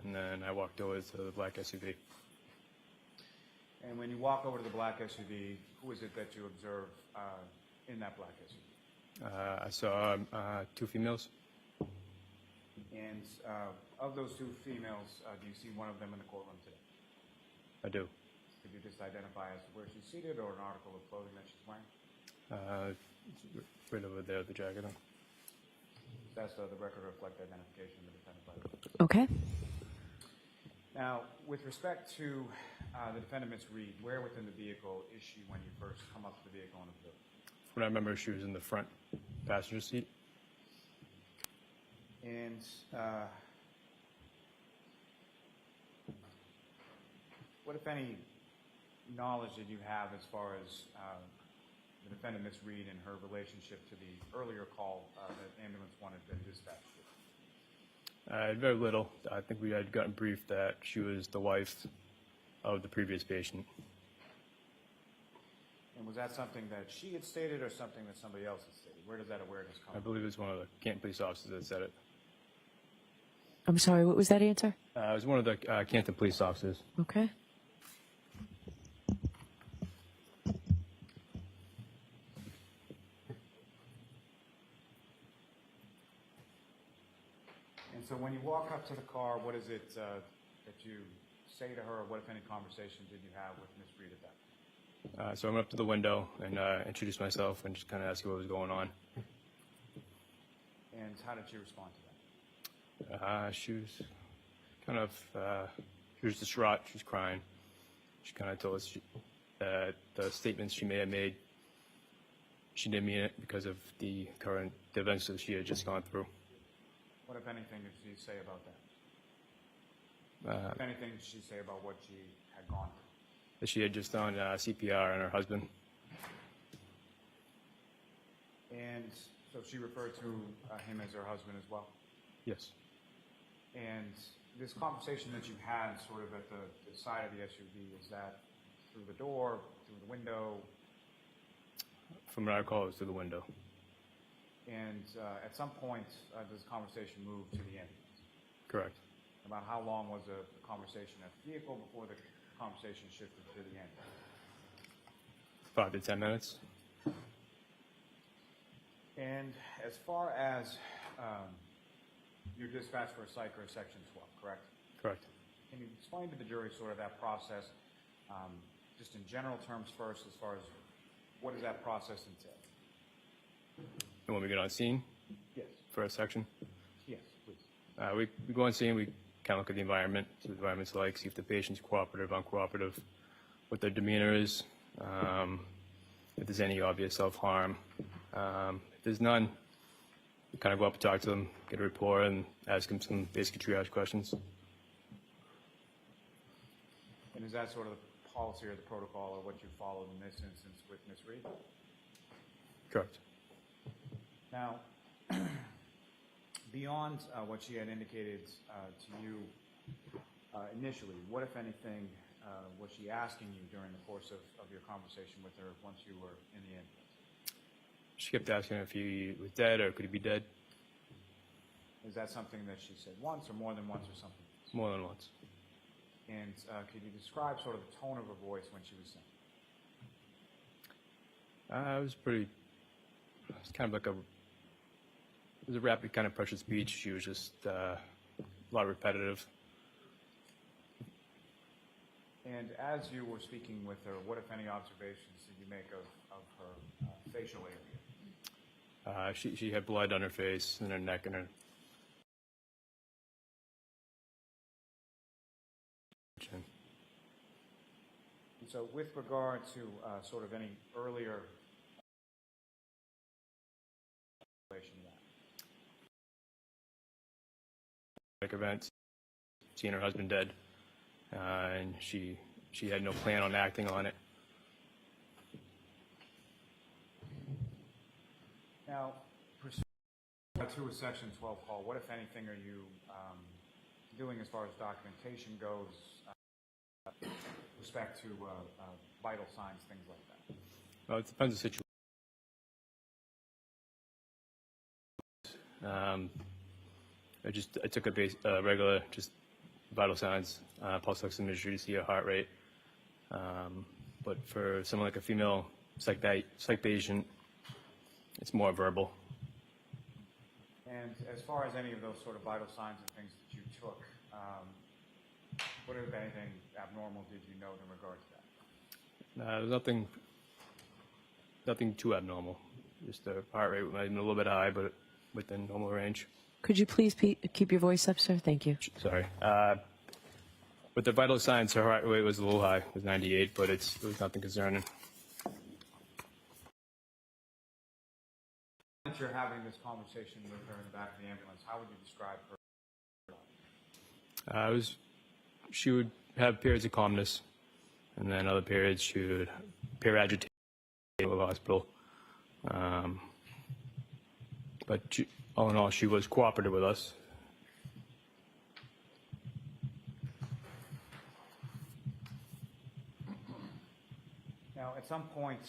Speaker 9: and then I walked over to the black SUV.
Speaker 2: And when you walk over to the black SUV, who is it that you observe in that black SUV?
Speaker 9: I saw two females.
Speaker 2: And of those two females, do you see one of them in the courtroom today?
Speaker 9: I do.
Speaker 2: Could you just identify as to where she's seated or an article of clothing that she's wearing?
Speaker 9: Right over there, the jacket on.
Speaker 2: That's the record reflect identification of the defendant by the
Speaker 3: Okay.
Speaker 2: Now, with respect to the defendant, Ms. Reed, where within the vehicle is she when you first come up to the vehicle and observe?
Speaker 9: When I remember, she was in the front passenger seat.
Speaker 2: And what, if any, knowledge did you have as far as the defendant, Ms. Reed, and her relationship to the earlier call that ambulance 1 had been dispatched with?
Speaker 9: Very little. I think we had gotten briefed that she was the wife of the previous patient.
Speaker 2: And was that something that she had stated or something that somebody else had stated? Where does that awareness come
Speaker 9: I
Speaker 2: from?
Speaker 9: believe it was one of the Canton police officers that said it.
Speaker 3: I'm sorry, what was that answer?
Speaker 9: It was one of the Canton police officers.
Speaker 3: Okay.
Speaker 2: And so when you walk up to the car, what is it that you say to her, or what, if any, conversation did you have with Ms. Reed at that point?
Speaker 9: So I went up to the window and introduced myself and just kind of asked her what was going on.
Speaker 2: And how did she respond to that?
Speaker 9: She was kind of, she was distraught. She was crying. She kind of told us that the statements she may have made, she didn't mean it because of the events that she had just gone through.
Speaker 2: What, if anything, did she say about that? If anything, did she say about what she had gone through?
Speaker 9: That she had just done CPR on her husband.
Speaker 2: And so she referred to him as her husband as well?
Speaker 9: Yes.
Speaker 2: And this conversation that you had sort of at the side of the SUV, is that through the door, through the window?
Speaker 9: From what I recall, it was through the window.
Speaker 2: And at some point, does the conversation move to the ambulance?
Speaker 9: Correct.
Speaker 2: About how long was the conversation at the vehicle before the conversation shifted to the ambulance?
Speaker 9: 5 to 10 minutes.
Speaker 2: And as far as your dispatch for a psych or a section 12, correct?
Speaker 9: Correct.
Speaker 2: Can you explain to the jury sort of that process, just in general terms first, as far as what does that process entail?
Speaker 9: And when we get on scene
Speaker 2: Yes.
Speaker 9: for a section,
Speaker 2: Yes, please.
Speaker 9: we go on scene, we kind of look at the environment, see what the environment's like, see if the patient's cooperative, uncooperative, what their demeanor is, if there's any obvious self-harm. If there's none, we kind of go up and talk to them, get a rapport, and ask them some basic triage questions.
Speaker 2: And is that sort of the policy or the protocol or what you followed in this instance with Ms. Reed?
Speaker 9: Correct.
Speaker 2: Now, beyond what she had indicated to you initially, what, if anything, was she asking you during the course of your conversation with her once you were in the ambulance?
Speaker 9: She kept asking if he was dead or could he be dead.
Speaker 2: Is that something that she said once or more than once or something?
Speaker 9: More than once.
Speaker 2: And could you describe sort of the tone of her voice when she was saying?
Speaker 9: It was kind of like it was a rapid kind of pressured speech. She was just a lot repetitive.
Speaker 2: And as you were speaking with her, what, if any, observations did you make of her facial area?
Speaker 9: She had blood on her face and her neck and her chin.
Speaker 2: And so with regard to sort of any earlier relation to that.
Speaker 9: Events, seeing her husband dead, and she had no plan on acting on it.
Speaker 2: Now, to a Section 12 call, what, if anything, are you doing as far as documentation goes, respect to vital signs, things like that?
Speaker 9: Well, it depends on the situation. I took a regular, just vital signs, pulse oximetry to see her heart rate. But for someone like a female psych patient, it's more verbal.
Speaker 2: And as far as any of those sort of vital signs and things that you took, what, if anything, abnormal did you note in regard to that?
Speaker 9: There's nothing too abnormal. Just the heart rate might have been a little bit high, but within normal range.
Speaker 3: Could you please keep your voice up, sir? Thank you.
Speaker 9: Sorry. With the vital signs, her heart rate was a little high. It was 98, but it was nothing concerning.
Speaker 2: That you're having this conversation with her in the back of the ambulance, how would you describe her?
Speaker 9: She would have periods of calmness, and then other periods she would appear agitated in the hospital. But all in all, she was cooperative with us.
Speaker 2: Now, at some point,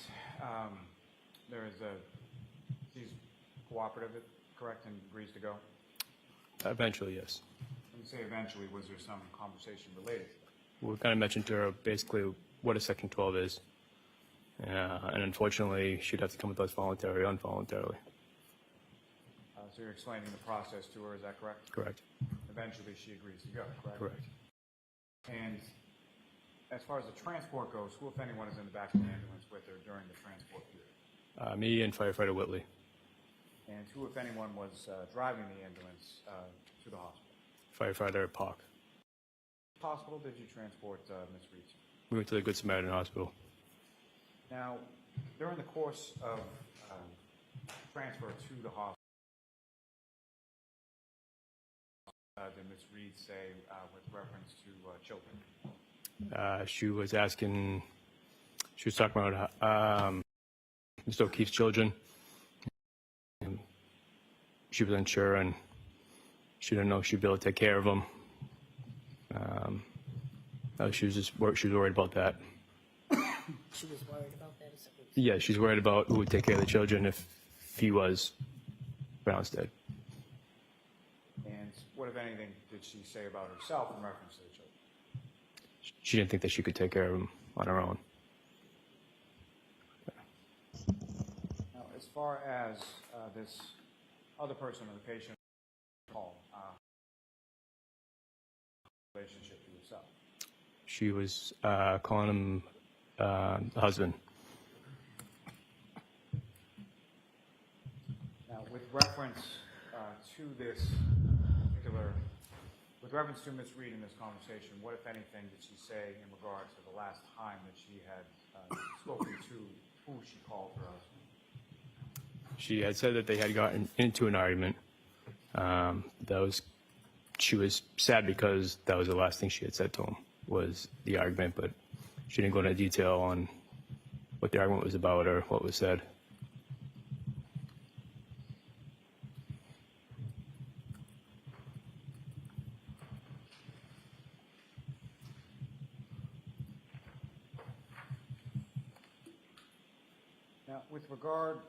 Speaker 2: she's cooperative, correct, and agrees to go?
Speaker 9: Eventually, yes.
Speaker 2: When you say eventually, was there some conversation related to that?
Speaker 9: We kind of mentioned to her basically what a Section 12 is. And unfortunately, she'd have to come with us voluntarily or involuntarily.
Speaker 2: So you're explaining the process to her, is that correct?
Speaker 9: Correct.
Speaker 2: Eventually, she agrees to go, correct?
Speaker 9: Correct.
Speaker 2: And as far as the transport goes, who, if anyone, is in the back of the ambulance with her during the transport period?
Speaker 9: Me and firefighter Whitley.
Speaker 2: And who, if anyone, was driving the ambulance to the hospital?
Speaker 9: Firefighter Park.
Speaker 2: Which hospital did you transport Ms. Reed to?
Speaker 9: We went to the Good Samaritan Hospital.
Speaker 2: Now, during the course of transfer to the hospital, did Ms. Reed say with reference to children?
Speaker 9: She was talking about Mr. O'Keefe's children. And she was unsure, and she didn't know if she'd be able to take care of them. She was worried about that.
Speaker 5: She was worried about that.
Speaker 9: Yeah, she's worried about who would take care of the children if he was pronounced dead.
Speaker 2: And what, if anything, did she say about herself in reference to the children?
Speaker 9: She didn't think that she could take care of them on her own.
Speaker 2: Now, as far as this other person or the patient call, relationship to yourself?
Speaker 9: She was calling him the husband.
Speaker 2: Now, with reference to this particular, with reference to Ms. Reed in this conversation, what, if anything, did she say in regard to the last time that she had spoken to who she called her husband?
Speaker 9: She had said that they had gotten into an argument. She was sad because that was the last thing she had said to him, was the argument, but she didn't go into detail on what the argument was about or what was said.
Speaker 2: Now, with regard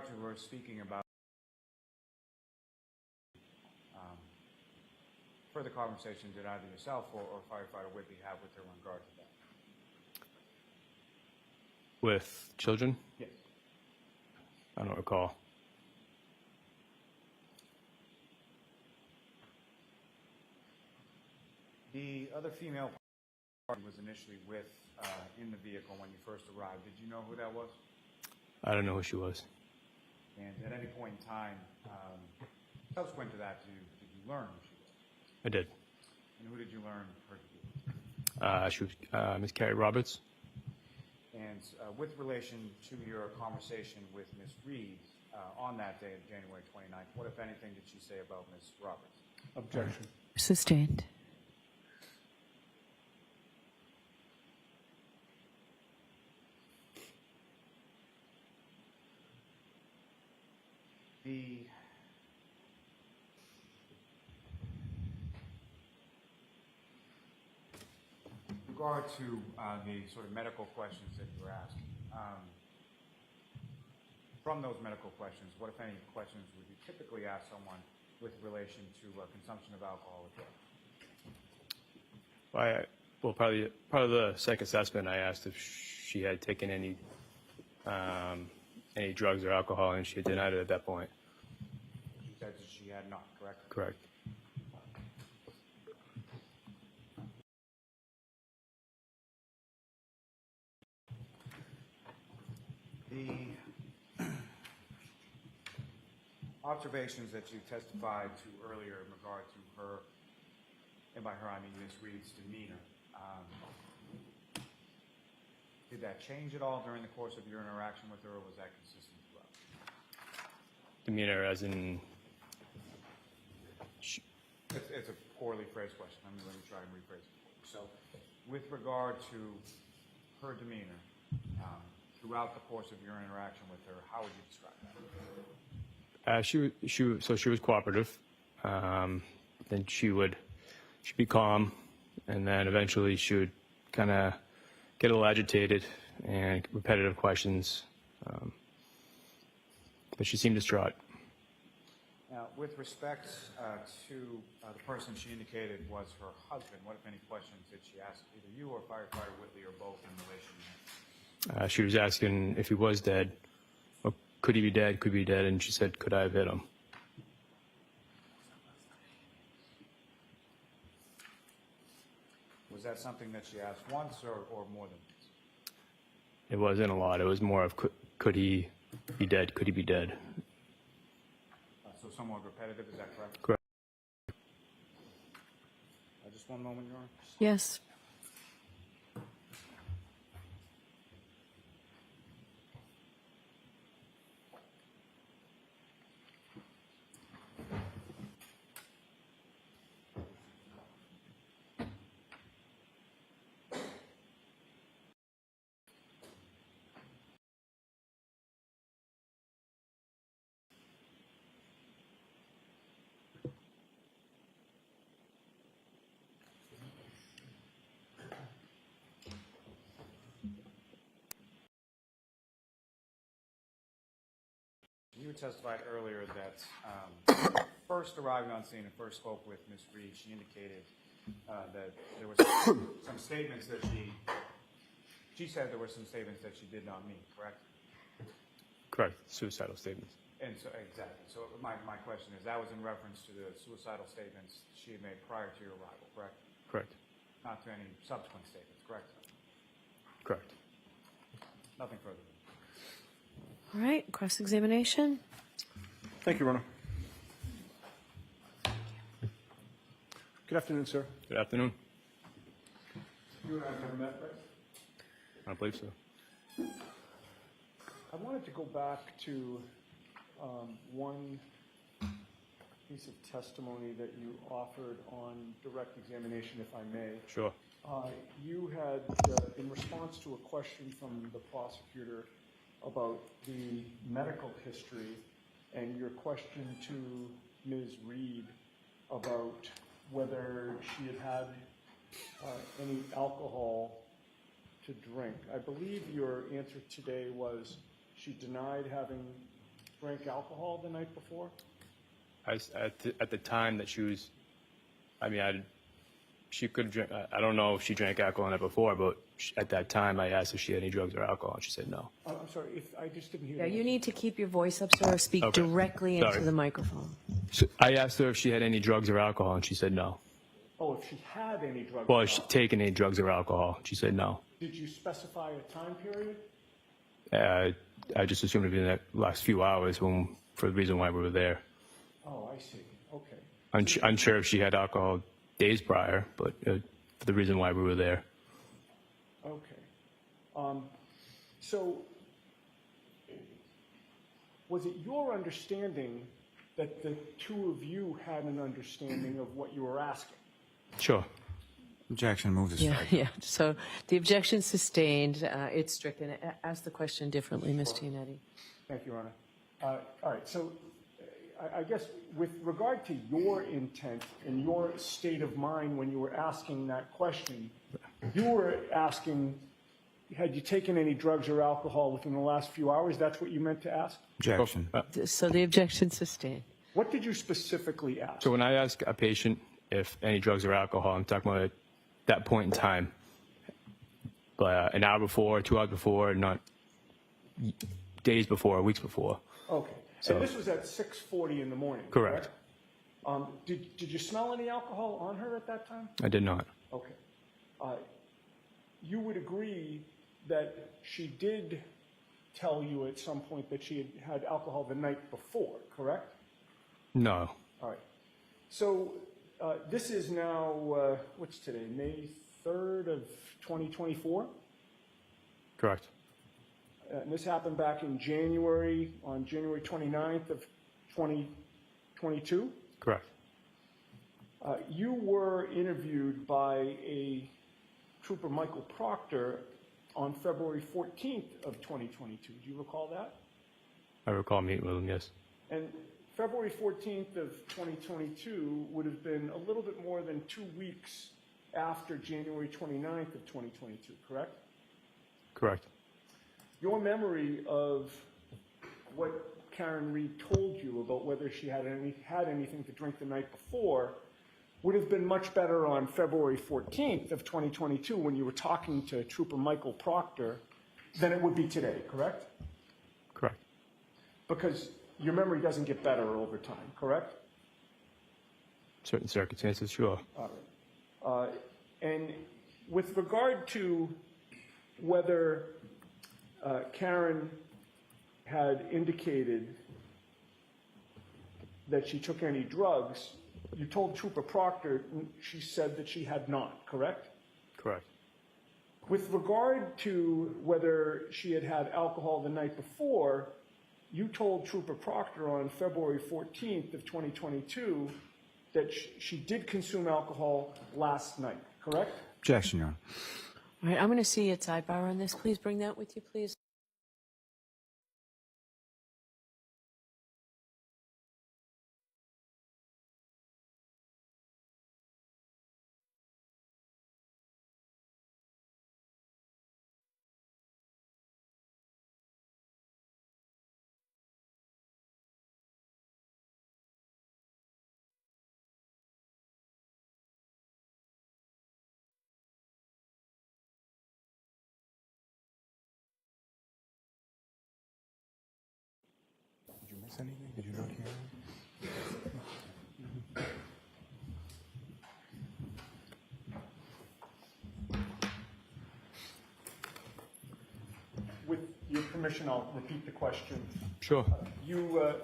Speaker 2: to her speaking about further conversation did either yourself or firefighter Whitley have with her in regard to that?
Speaker 9: With children?
Speaker 2: Yes.
Speaker 9: I don't recall.
Speaker 2: The other female party was initially with in the vehicle when you first arrived. Did you know who that was?
Speaker 9: I don't know who she was.
Speaker 2: And at any point in time, subsequent to that, did you learn who she was?
Speaker 9: I did.
Speaker 2: And who did you learn her to be?
Speaker 9: She was Miss Carrie Roberts.
Speaker 2: And with relation to your conversation with Ms. Reed on that day, January 29th, what, if anything, did she say about Ms. Roberts?
Speaker 6: Objection.
Speaker 3: Sustained.
Speaker 2: The regard to the sort of medical questions that you were asked, from those medical questions, what, if any, questions would you typically ask someone with relation to consumption of alcohol or drugs?
Speaker 9: Well, part of the psych assessment, I asked if she had taken any drugs or alcohol, and she had denied it at that point.
Speaker 2: She said that she had not, correct?
Speaker 9: Correct.
Speaker 2: The observations that you testified to earlier in regard to her, and by her I mean Ms. Reed's demeanor, did that change at all during the course of your interaction with her, or was that consistent throughout?
Speaker 9: Demeanor, as in.
Speaker 2: It's a poorly phrased question. Let me try and rephrase it for you. So, with regard to her demeanor, throughout the course of your interaction with her, how would you describe that?
Speaker 9: She was cooperative. Then she'd be calm, and then eventually she would kind of get a little agitated and repetitive questions. But she seemed distraught.
Speaker 2: Now, with respect to the person she indicated was her husband, what, if any, questions did she ask either you or Firefighter Whitley or both in relation to him?
Speaker 9: She was asking if he was dead, or could he be dead, and she said, could I have hit him?
Speaker 2: Was that something that she asked once or more than once?
Speaker 9: It wasn't a lot. It was more of, could he be dead, could he be dead?
Speaker 2: So somewhat repetitive, is that correct?
Speaker 9: Correct.
Speaker 2: Just one moment, Your Honor.
Speaker 3: Yes.
Speaker 2: You testified earlier that first arriving on scene and first spoke with Ms. Reed, she indicated that there were some statements that she said there were some statements that she did not meet, correct?
Speaker 9: Correct. Suicidal statements.
Speaker 2: And so, exactly. So my question is, that was in reference to the suicidal statements she had made prior to your arrival, correct?
Speaker 9: Correct.
Speaker 2: Not to any subsequent statements, correct?
Speaker 9: Correct.
Speaker 2: Nothing further.
Speaker 3: All right, cross-examination.
Speaker 6: Thank you, Rona. Good afternoon, sir.
Speaker 9: Good afternoon.
Speaker 6: You and I have never met, right?
Speaker 9: I don't believe so.
Speaker 6: I wanted to go back to one piece of testimony that you offered on direct examination, if I may.
Speaker 9: Sure.
Speaker 6: You had, in response to a question from the prosecutor about the medical history and your question to Ms. Reed about whether she had had any alcohol to drink. I believe your answer today was she denied having drank alcohol the night before?
Speaker 9: At the time that she was, she could drink. I don't know if she drank alcohol the night before, but at that time I asked if she had any drugs or alcohol, and she said no.
Speaker 6: I'm sorry, if I just didn't hear
Speaker 3: Yeah,
Speaker 6: that.
Speaker 3: you need to keep your voice up, sir, or speak
Speaker 9: Okay.
Speaker 3: directly into
Speaker 9: Sorry.
Speaker 3: the microphone.
Speaker 9: So I asked her if she had any drugs or alcohol, and she said no.
Speaker 6: Oh, if she had any drugs.
Speaker 9: Well,
Speaker 6: or
Speaker 9: has she
Speaker 6: alcohol.
Speaker 9: taken any drugs or alcohol? She said no.
Speaker 6: Did you specify a time period?
Speaker 9: I just assumed it'd be in the last few hours for the reason why we were there.
Speaker 6: Oh, I see. Okay.
Speaker 9: Unsure if she had alcohol days prior, but for the reason why we were there.
Speaker 6: Okay. So, was it your understanding that the two of you had an understanding of what you were asking?
Speaker 9: Sure.
Speaker 7: Objection, move to
Speaker 3: Yeah,
Speaker 7: strike.
Speaker 3: yeah. So the objection sustained. It's stricken. Ask the question differently, Ms. Giannetti.
Speaker 6: Thank you, Your Honor. All right, so I guess with regard to your intent and your state of mind when you were asking that question, you were asking, had you taken any drugs or alcohol within the last few hours? That's what you meant to ask?
Speaker 7: Objection.
Speaker 3: So the objection sustained.
Speaker 6: What did you specifically ask?
Speaker 9: So when I ask a patient if any drugs or alcohol, I'm talking about at that point in time. But an hour before, 2 hours before, not days before, weeks before.
Speaker 6: Okay.
Speaker 9: So-
Speaker 6: And this was at 6:40 in the morning,
Speaker 9: Correct.
Speaker 6: Did you smell any alcohol on her at that time?
Speaker 9: I did not.
Speaker 6: Okay. You would agree that she did tell you at some point that she had alcohol the night before, correct?
Speaker 9: No.
Speaker 6: All right. So this is now, what's today, May 3rd of 2024?
Speaker 9: Correct.
Speaker 6: And this happened back in January, on January 29th of 2022?
Speaker 9: Correct.
Speaker 6: You were interviewed by a Trooper Michael Proctor on February 14th of 2022. Do you recall that?
Speaker 9: I recall meeting with him, yes.
Speaker 6: And February 14th of 2022 would have been a little bit more than 2 weeks after January 29th of 2022, correct?
Speaker 9: Correct.
Speaker 6: Your memory of what Karen Reed told you about whether she had anything to drink the night before would have been much better on February 14th of 2022 when you were talking to Trooper Michael Proctor than it would be today, correct?
Speaker 9: Correct.
Speaker 6: Because your memory doesn't get better over time, correct?
Speaker 9: Certain circumstances, sure.
Speaker 6: All right. And with regard to whether Karen had indicated that she took any drugs, you told Trooper Proctor she said that she had not, correct?
Speaker 9: Correct.
Speaker 6: With regard to whether she had had alcohol the night before, you told Trooper Proctor on February 14th of 2022 that she did consume alcohol last night, correct?
Speaker 7: Objection, Your Honor.
Speaker 3: All right, I'm going to see a sidebar on this. Please bring that with you, please.
Speaker 7: Did you miss anything? Did you not hear?
Speaker 6: With your permission, I'll repeat the question.
Speaker 9: Sure.
Speaker 6: You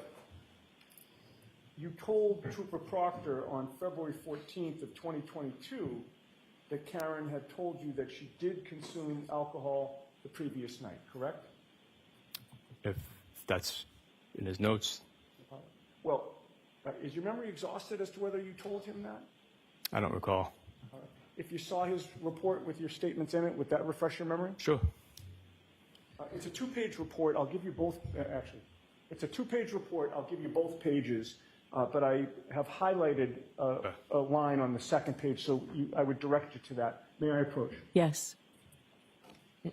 Speaker 6: told Trooper Proctor on February 14th of 2022 that Karen had told you that she did consume alcohol the previous night, correct?
Speaker 9: If that's in his notes,
Speaker 6: Well, is your memory exhausted as to whether you told him that?
Speaker 9: I don't recall.
Speaker 6: If you saw his report with your statements in it, would that refresh your memory?
Speaker 9: Sure.
Speaker 6: It's a two-page report. I'll give you both, actually. It's a two-page report. I'll give you both pages, but I have highlighted a line on the second page, so I would direct you to that. May I approach?
Speaker 3: Yes.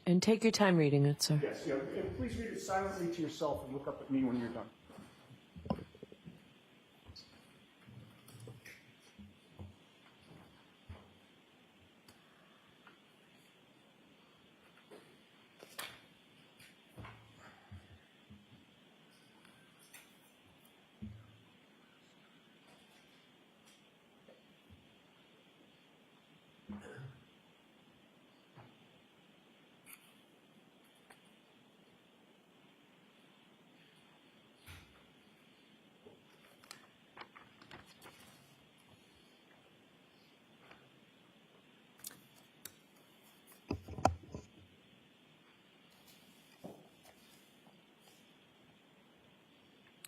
Speaker 3: And take your time reading it, sir.
Speaker 6: Yes, yeah. And please read it silently to yourself and look up at me when you're done.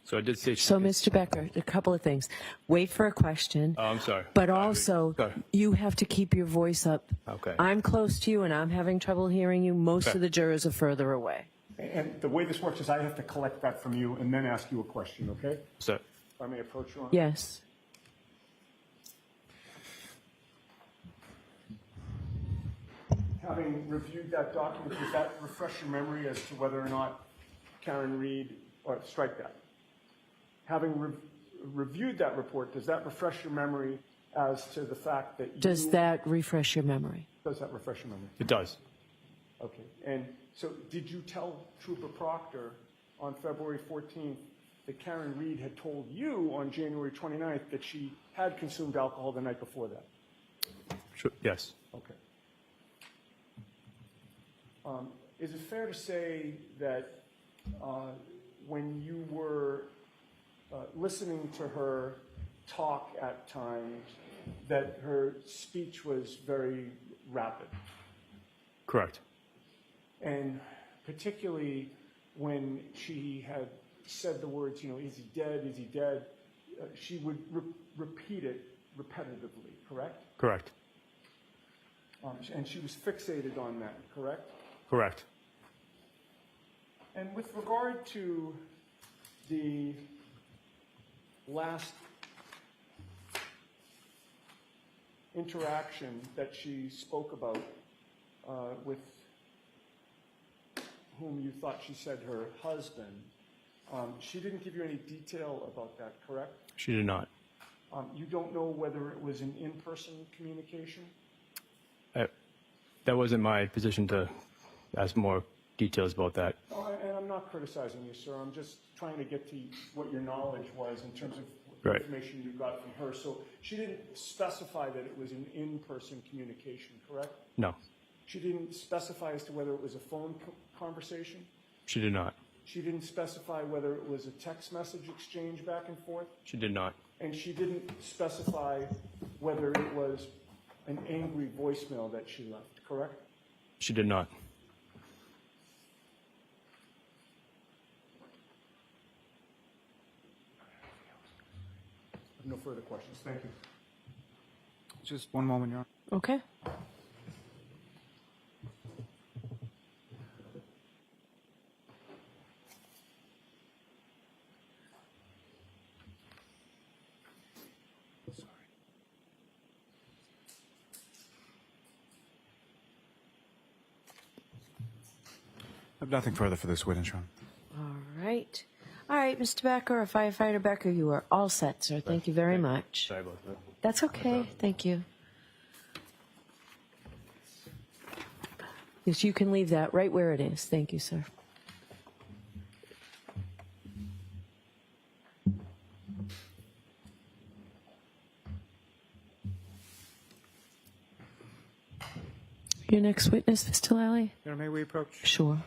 Speaker 9: So I did say.
Speaker 3: So, Mr. Becker, a couple of things. Wait for a question.
Speaker 9: Oh, I'm sorry.
Speaker 3: But also,
Speaker 9: Sorry.
Speaker 3: you have to keep your voice up.
Speaker 9: Okay.
Speaker 3: I'm close to you and I'm having trouble hearing you. Most
Speaker 9: Okay.
Speaker 3: of the jurors are further away.
Speaker 6: And the way this works is I have to collect that from you and then ask you a question, okay?
Speaker 9: So,
Speaker 6: If I may approach you on
Speaker 3: Yes.
Speaker 6: Having reviewed that document, does that refresh your memory as to whether or not Karen Reed, or strike that? Having reviewed that report, does that refresh your memory as to the fact that you...
Speaker 3: Does that refresh your memory?
Speaker 6: Does that refresh your memory?
Speaker 9: it does.
Speaker 6: Okay. And so did you tell Trooper Proctor on February 14th that Karen Reed had told you on January 29th that she had consumed alcohol the night before that?
Speaker 9: Sure. Yes.
Speaker 6: Okay. Is it fair to say that when you were listening to her talk at times, that her speech was very rapid?
Speaker 9: Correct.
Speaker 6: And particularly when she had said the words, you know, is he dead, is he dead, she would repeat it repetitively, correct?
Speaker 9: Correct.
Speaker 6: And she was fixated on that, correct?
Speaker 9: Correct.
Speaker 6: And with regard to the last interaction that she spoke about with whom you thought she said her husband, she didn't give you any detail about that, correct?
Speaker 9: She did not.
Speaker 6: You don't know whether it was an in-person communication?
Speaker 9: That wasn't my position to ask more details about that.
Speaker 6: Oh, and I'm not criticizing you, sir. I'm just trying to get to what your knowledge was in terms of
Speaker 9: Right.
Speaker 6: information you got from her. So she didn't specify that it was an in-person communication, correct?
Speaker 9: No,
Speaker 6: She didn't specify as to whether it was a phone conversation?
Speaker 9: she did not.
Speaker 6: She didn't specify whether it was a text message exchange back and forth?
Speaker 9: She did not.
Speaker 6: And she didn't specify whether it was an angry voicemail that she left, correct?
Speaker 9: She did not.
Speaker 6: No further questions. Thank you.
Speaker 7: Just one moment, Your Honor.
Speaker 3: Okay.
Speaker 7: I have nothing further for this witness, Your Honor.
Speaker 3: All right. All right, Mr. Becker, or Firefighter Becker, you are all set, sir. Thank you very much.
Speaker 9: Sorry about that.
Speaker 3: That's okay. Thank you. Yes, you can leave that right where it is. Thank you, sir. Your next witness, Mr. Lally?
Speaker 7: Your Honor, may we approach?
Speaker 3: Sure.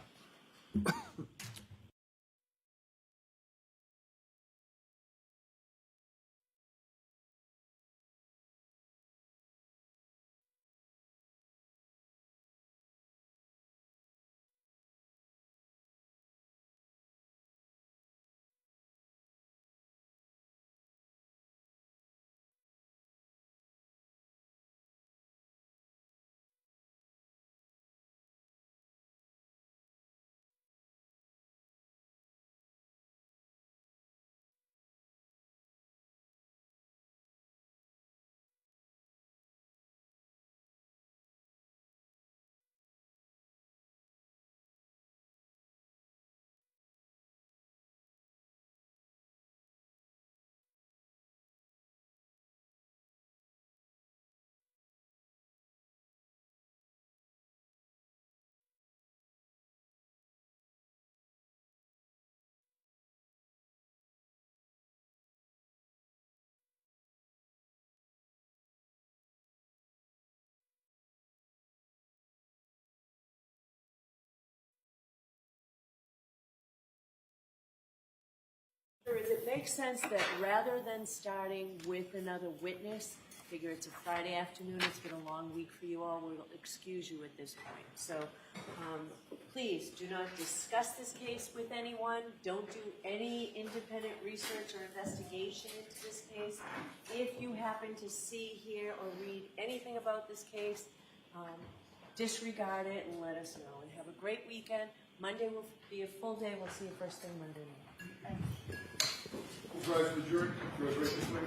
Speaker 3: Does it make sense that rather than starting with another witness, figure it's a Friday afternoon. It's been a long week for you all. We'll excuse you at this point. So please do not discuss this case with anyone. Don't do any independent research or investigation into this case. If you happen to see, hear, or read anything about this case, disregard it and let us know. And have a great weekend. Monday will be a full day. We'll see you first thing Monday night.
Speaker 4: Rise to the jury. Rise right this way.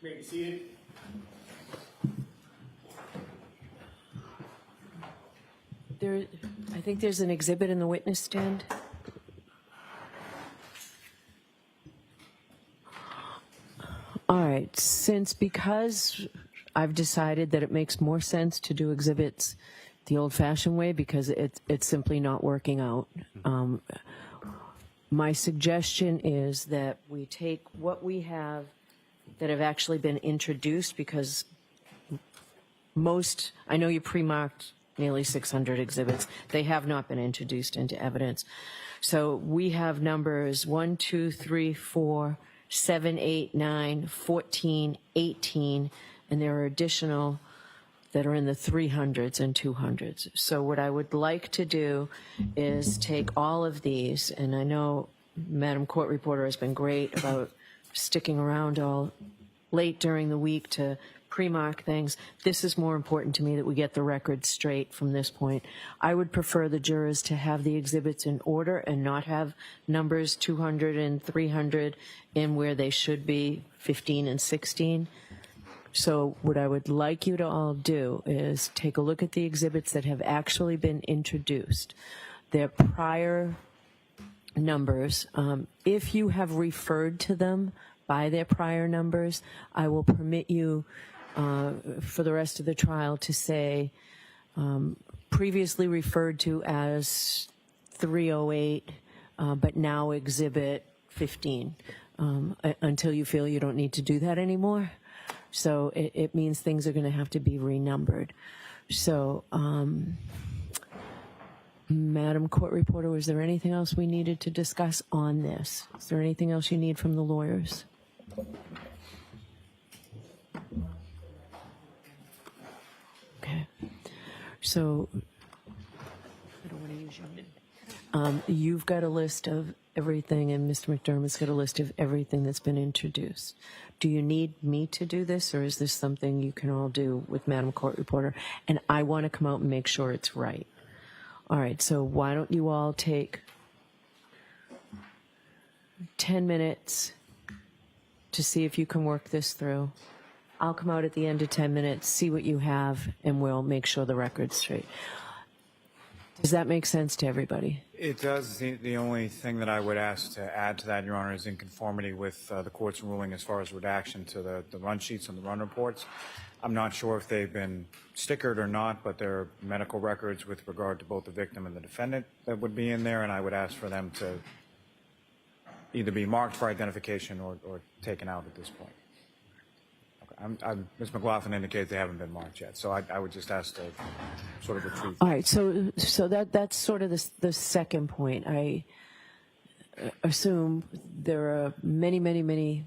Speaker 6: May be seated.
Speaker 3: I think there's an exhibit in the witness stand. All right, because I've decided that it makes more sense to do exhibits the old-fashioned way because it's simply not working out. My suggestion is that we take what we have that have actually been introduced, because I know you pre-marked nearly 600 exhibits. They have not been introduced into evidence. So we have numbers 1, 2, 3, 4, 7, 8, 9, 14, 18, and there are additional that are in the 300s and 200s. So what I would like to do is take all of these, and I know Madam Court Reporter has been great about sticking around all late during the week to pre-mark things. This is more important to me that we get the record straight from this point. I would prefer the jurors to have the exhibits in order and not have numbers 200 and 300 in where they should be 15 and 16. So what I would like you to all do is take a look at the exhibits that have actually been introduced. Their prior numbers, if you have referred to them by their prior numbers, I will permit you for the rest of the trial to say previously referred to as 308, but now exhibit 15, until you feel you don't need to do that anymore. So it means things are going to have to be renumbered. So, Madam Court Reporter, was there anything else we needed to discuss on this? Is there anything else you need from the lawyers? Okay. So, I don't want to use your name. You've got a list of everything, and Mr. McDermott's got a list of everything that's been introduced. Do you need me to do this, or is this something you can all do with Madam Court Reporter? And I want to come out and make sure it's right. All right, so why don't you all take 10 minutes to see if you can work this through. I'll come out at the end of 10 minutes, see what you have, and we'll make sure the record's straight. Does that make sense to everybody?
Speaker 7: It does. The only thing that I would ask to add to that, Your Honor, is in conformity with the court's ruling as far as redaction to the run sheets and the run reports. I'm not sure if they've been stickered or not, but there are medical records with regard to both the victim and the defendant that would be in there, and I would ask for them to either be marked for identification or taken out at this point. Ms. McLaughlin indicated they haven't been marked yet, so I would just ask to sort of retrieve.
Speaker 3: All right, so that's sort of the second point. I assume there are many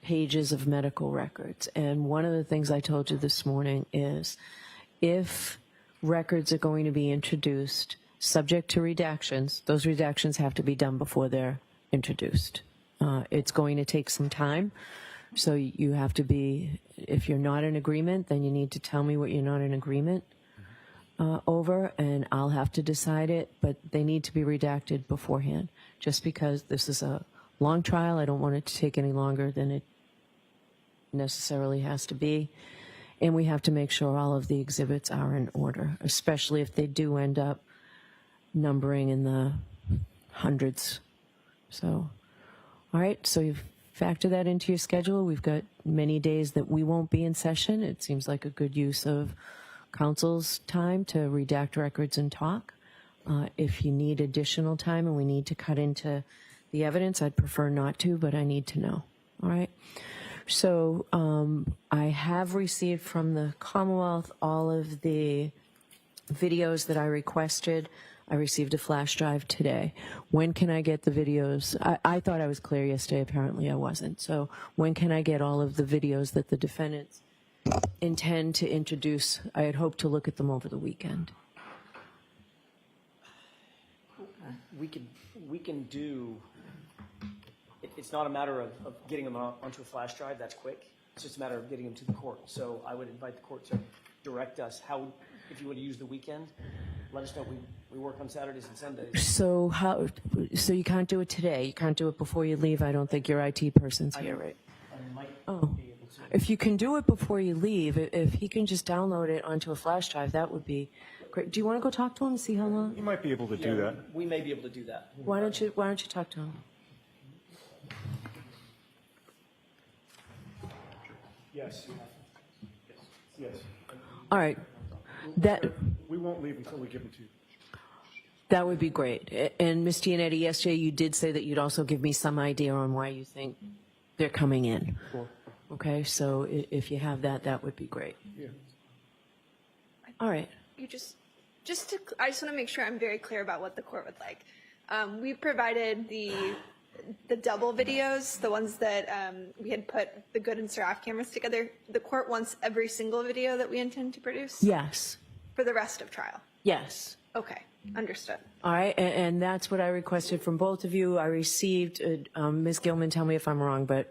Speaker 3: pages of medical records, and one of the things I told you this morning is if records are going to be introduced subject to redactions, those redactions have to be done before they're introduced. It's going to take some time. So you have to be, if you're not in agreement, then you need to tell me what you're not in agreement over, and I'll have to decide it, but they need to be redacted beforehand. Just because this is a long trial, I don't want it to take any longer than it necessarily has to be. And we have to make sure all of the exhibits are in order, especially if they do end up numbering in the hundreds. So, all right, so you factor that into your schedule. We've got many days that we won't be in session. It seems like a good use of council's time to redact records and talk. If you need additional time and we need to cut into the evidence, I'd prefer not to, but I need to know. All right. So I have received from the Commonwealth all of the videos that I requested. I received a flash drive today. When can I get the videos? I thought I was clear yesterday. Apparently I wasn't. So when can I get all of the videos that the defendants intend to introduce? I had hoped to look at them over the weekend.
Speaker 10: We can do, it's not a matter of getting them onto a flash drive, that's quick. It's just a matter of getting them to the court. So I would invite the court to direct us how, if you want to use the weekend, let us know. We work on Saturdays and Sundays.
Speaker 3: So so you can't do it today? You can't do it before you leave? I don't think your IT person's here, right?
Speaker 10: I might
Speaker 3: Oh.
Speaker 10: be able to.
Speaker 3: If you can do it before you leave, if he can just download it onto a flash drive, that would be great. Do you want to go talk to him and see how long?
Speaker 6: You might be able to do that.
Speaker 10: We may be able to do that.
Speaker 3: Why don't you talk to him?
Speaker 6: Yes. Yes.
Speaker 3: All right. That
Speaker 6: We won't leave until we give them to you.
Speaker 3: that would be great. And Ms. Giannetti, yesterday you did say that you'd also give me some idea on why you think they're coming in.
Speaker 6: Sure.
Speaker 3: Okay, so if you have that, that would be great.
Speaker 6: Yeah.
Speaker 3: All right.
Speaker 11: You I just want to make sure I'm very clear about what the court would like. We provided the double videos, the ones that we had put the good and Seraph cameras together. The court wants every single video that we intend to produce
Speaker 3: Yes.
Speaker 11: for the rest of trial.
Speaker 3: Yes.
Speaker 11: Okay, understood.
Speaker 3: All right, and that's what I requested from both of you. I received, Ms. Gilman, tell me if I'm wrong, but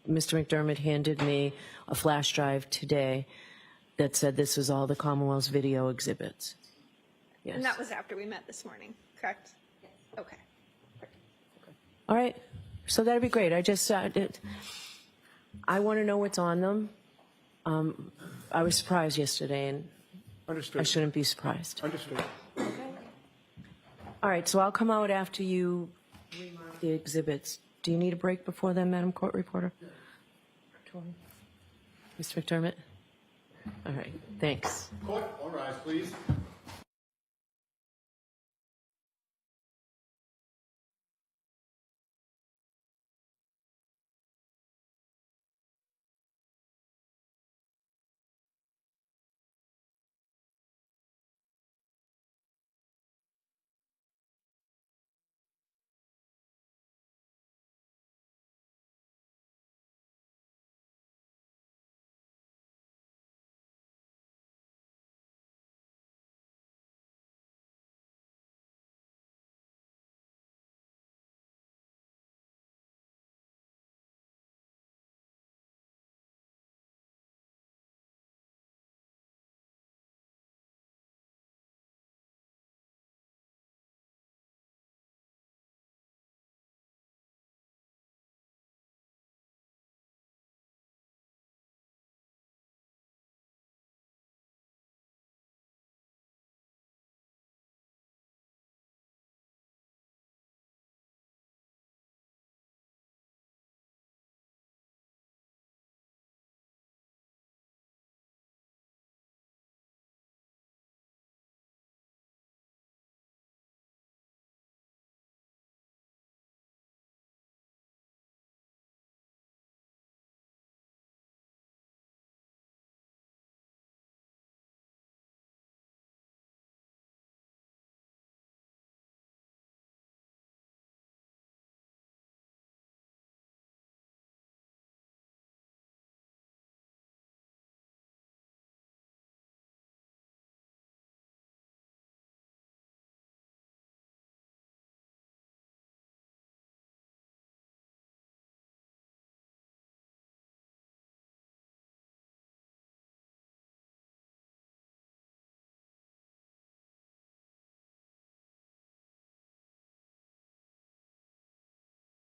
Speaker 3: Mr. McDermott handed me a flash drive today that said this was all the Commonwealth's video exhibits. Yes.
Speaker 11: And that was after we met this morning, correct? Yes. Okay.
Speaker 3: All right, so that'd be great. I just, I want to know what's on them. I was surprised yesterday, and
Speaker 6: Understood.
Speaker 3: I shouldn't be surprised.
Speaker 6: Understood.
Speaker 3: All right, so I'll come out after you remark the exhibits. Do you need a break before then, Madam Court Reporter? Mr. McDermott? All right, thanks.
Speaker 4: Court, all rise, please.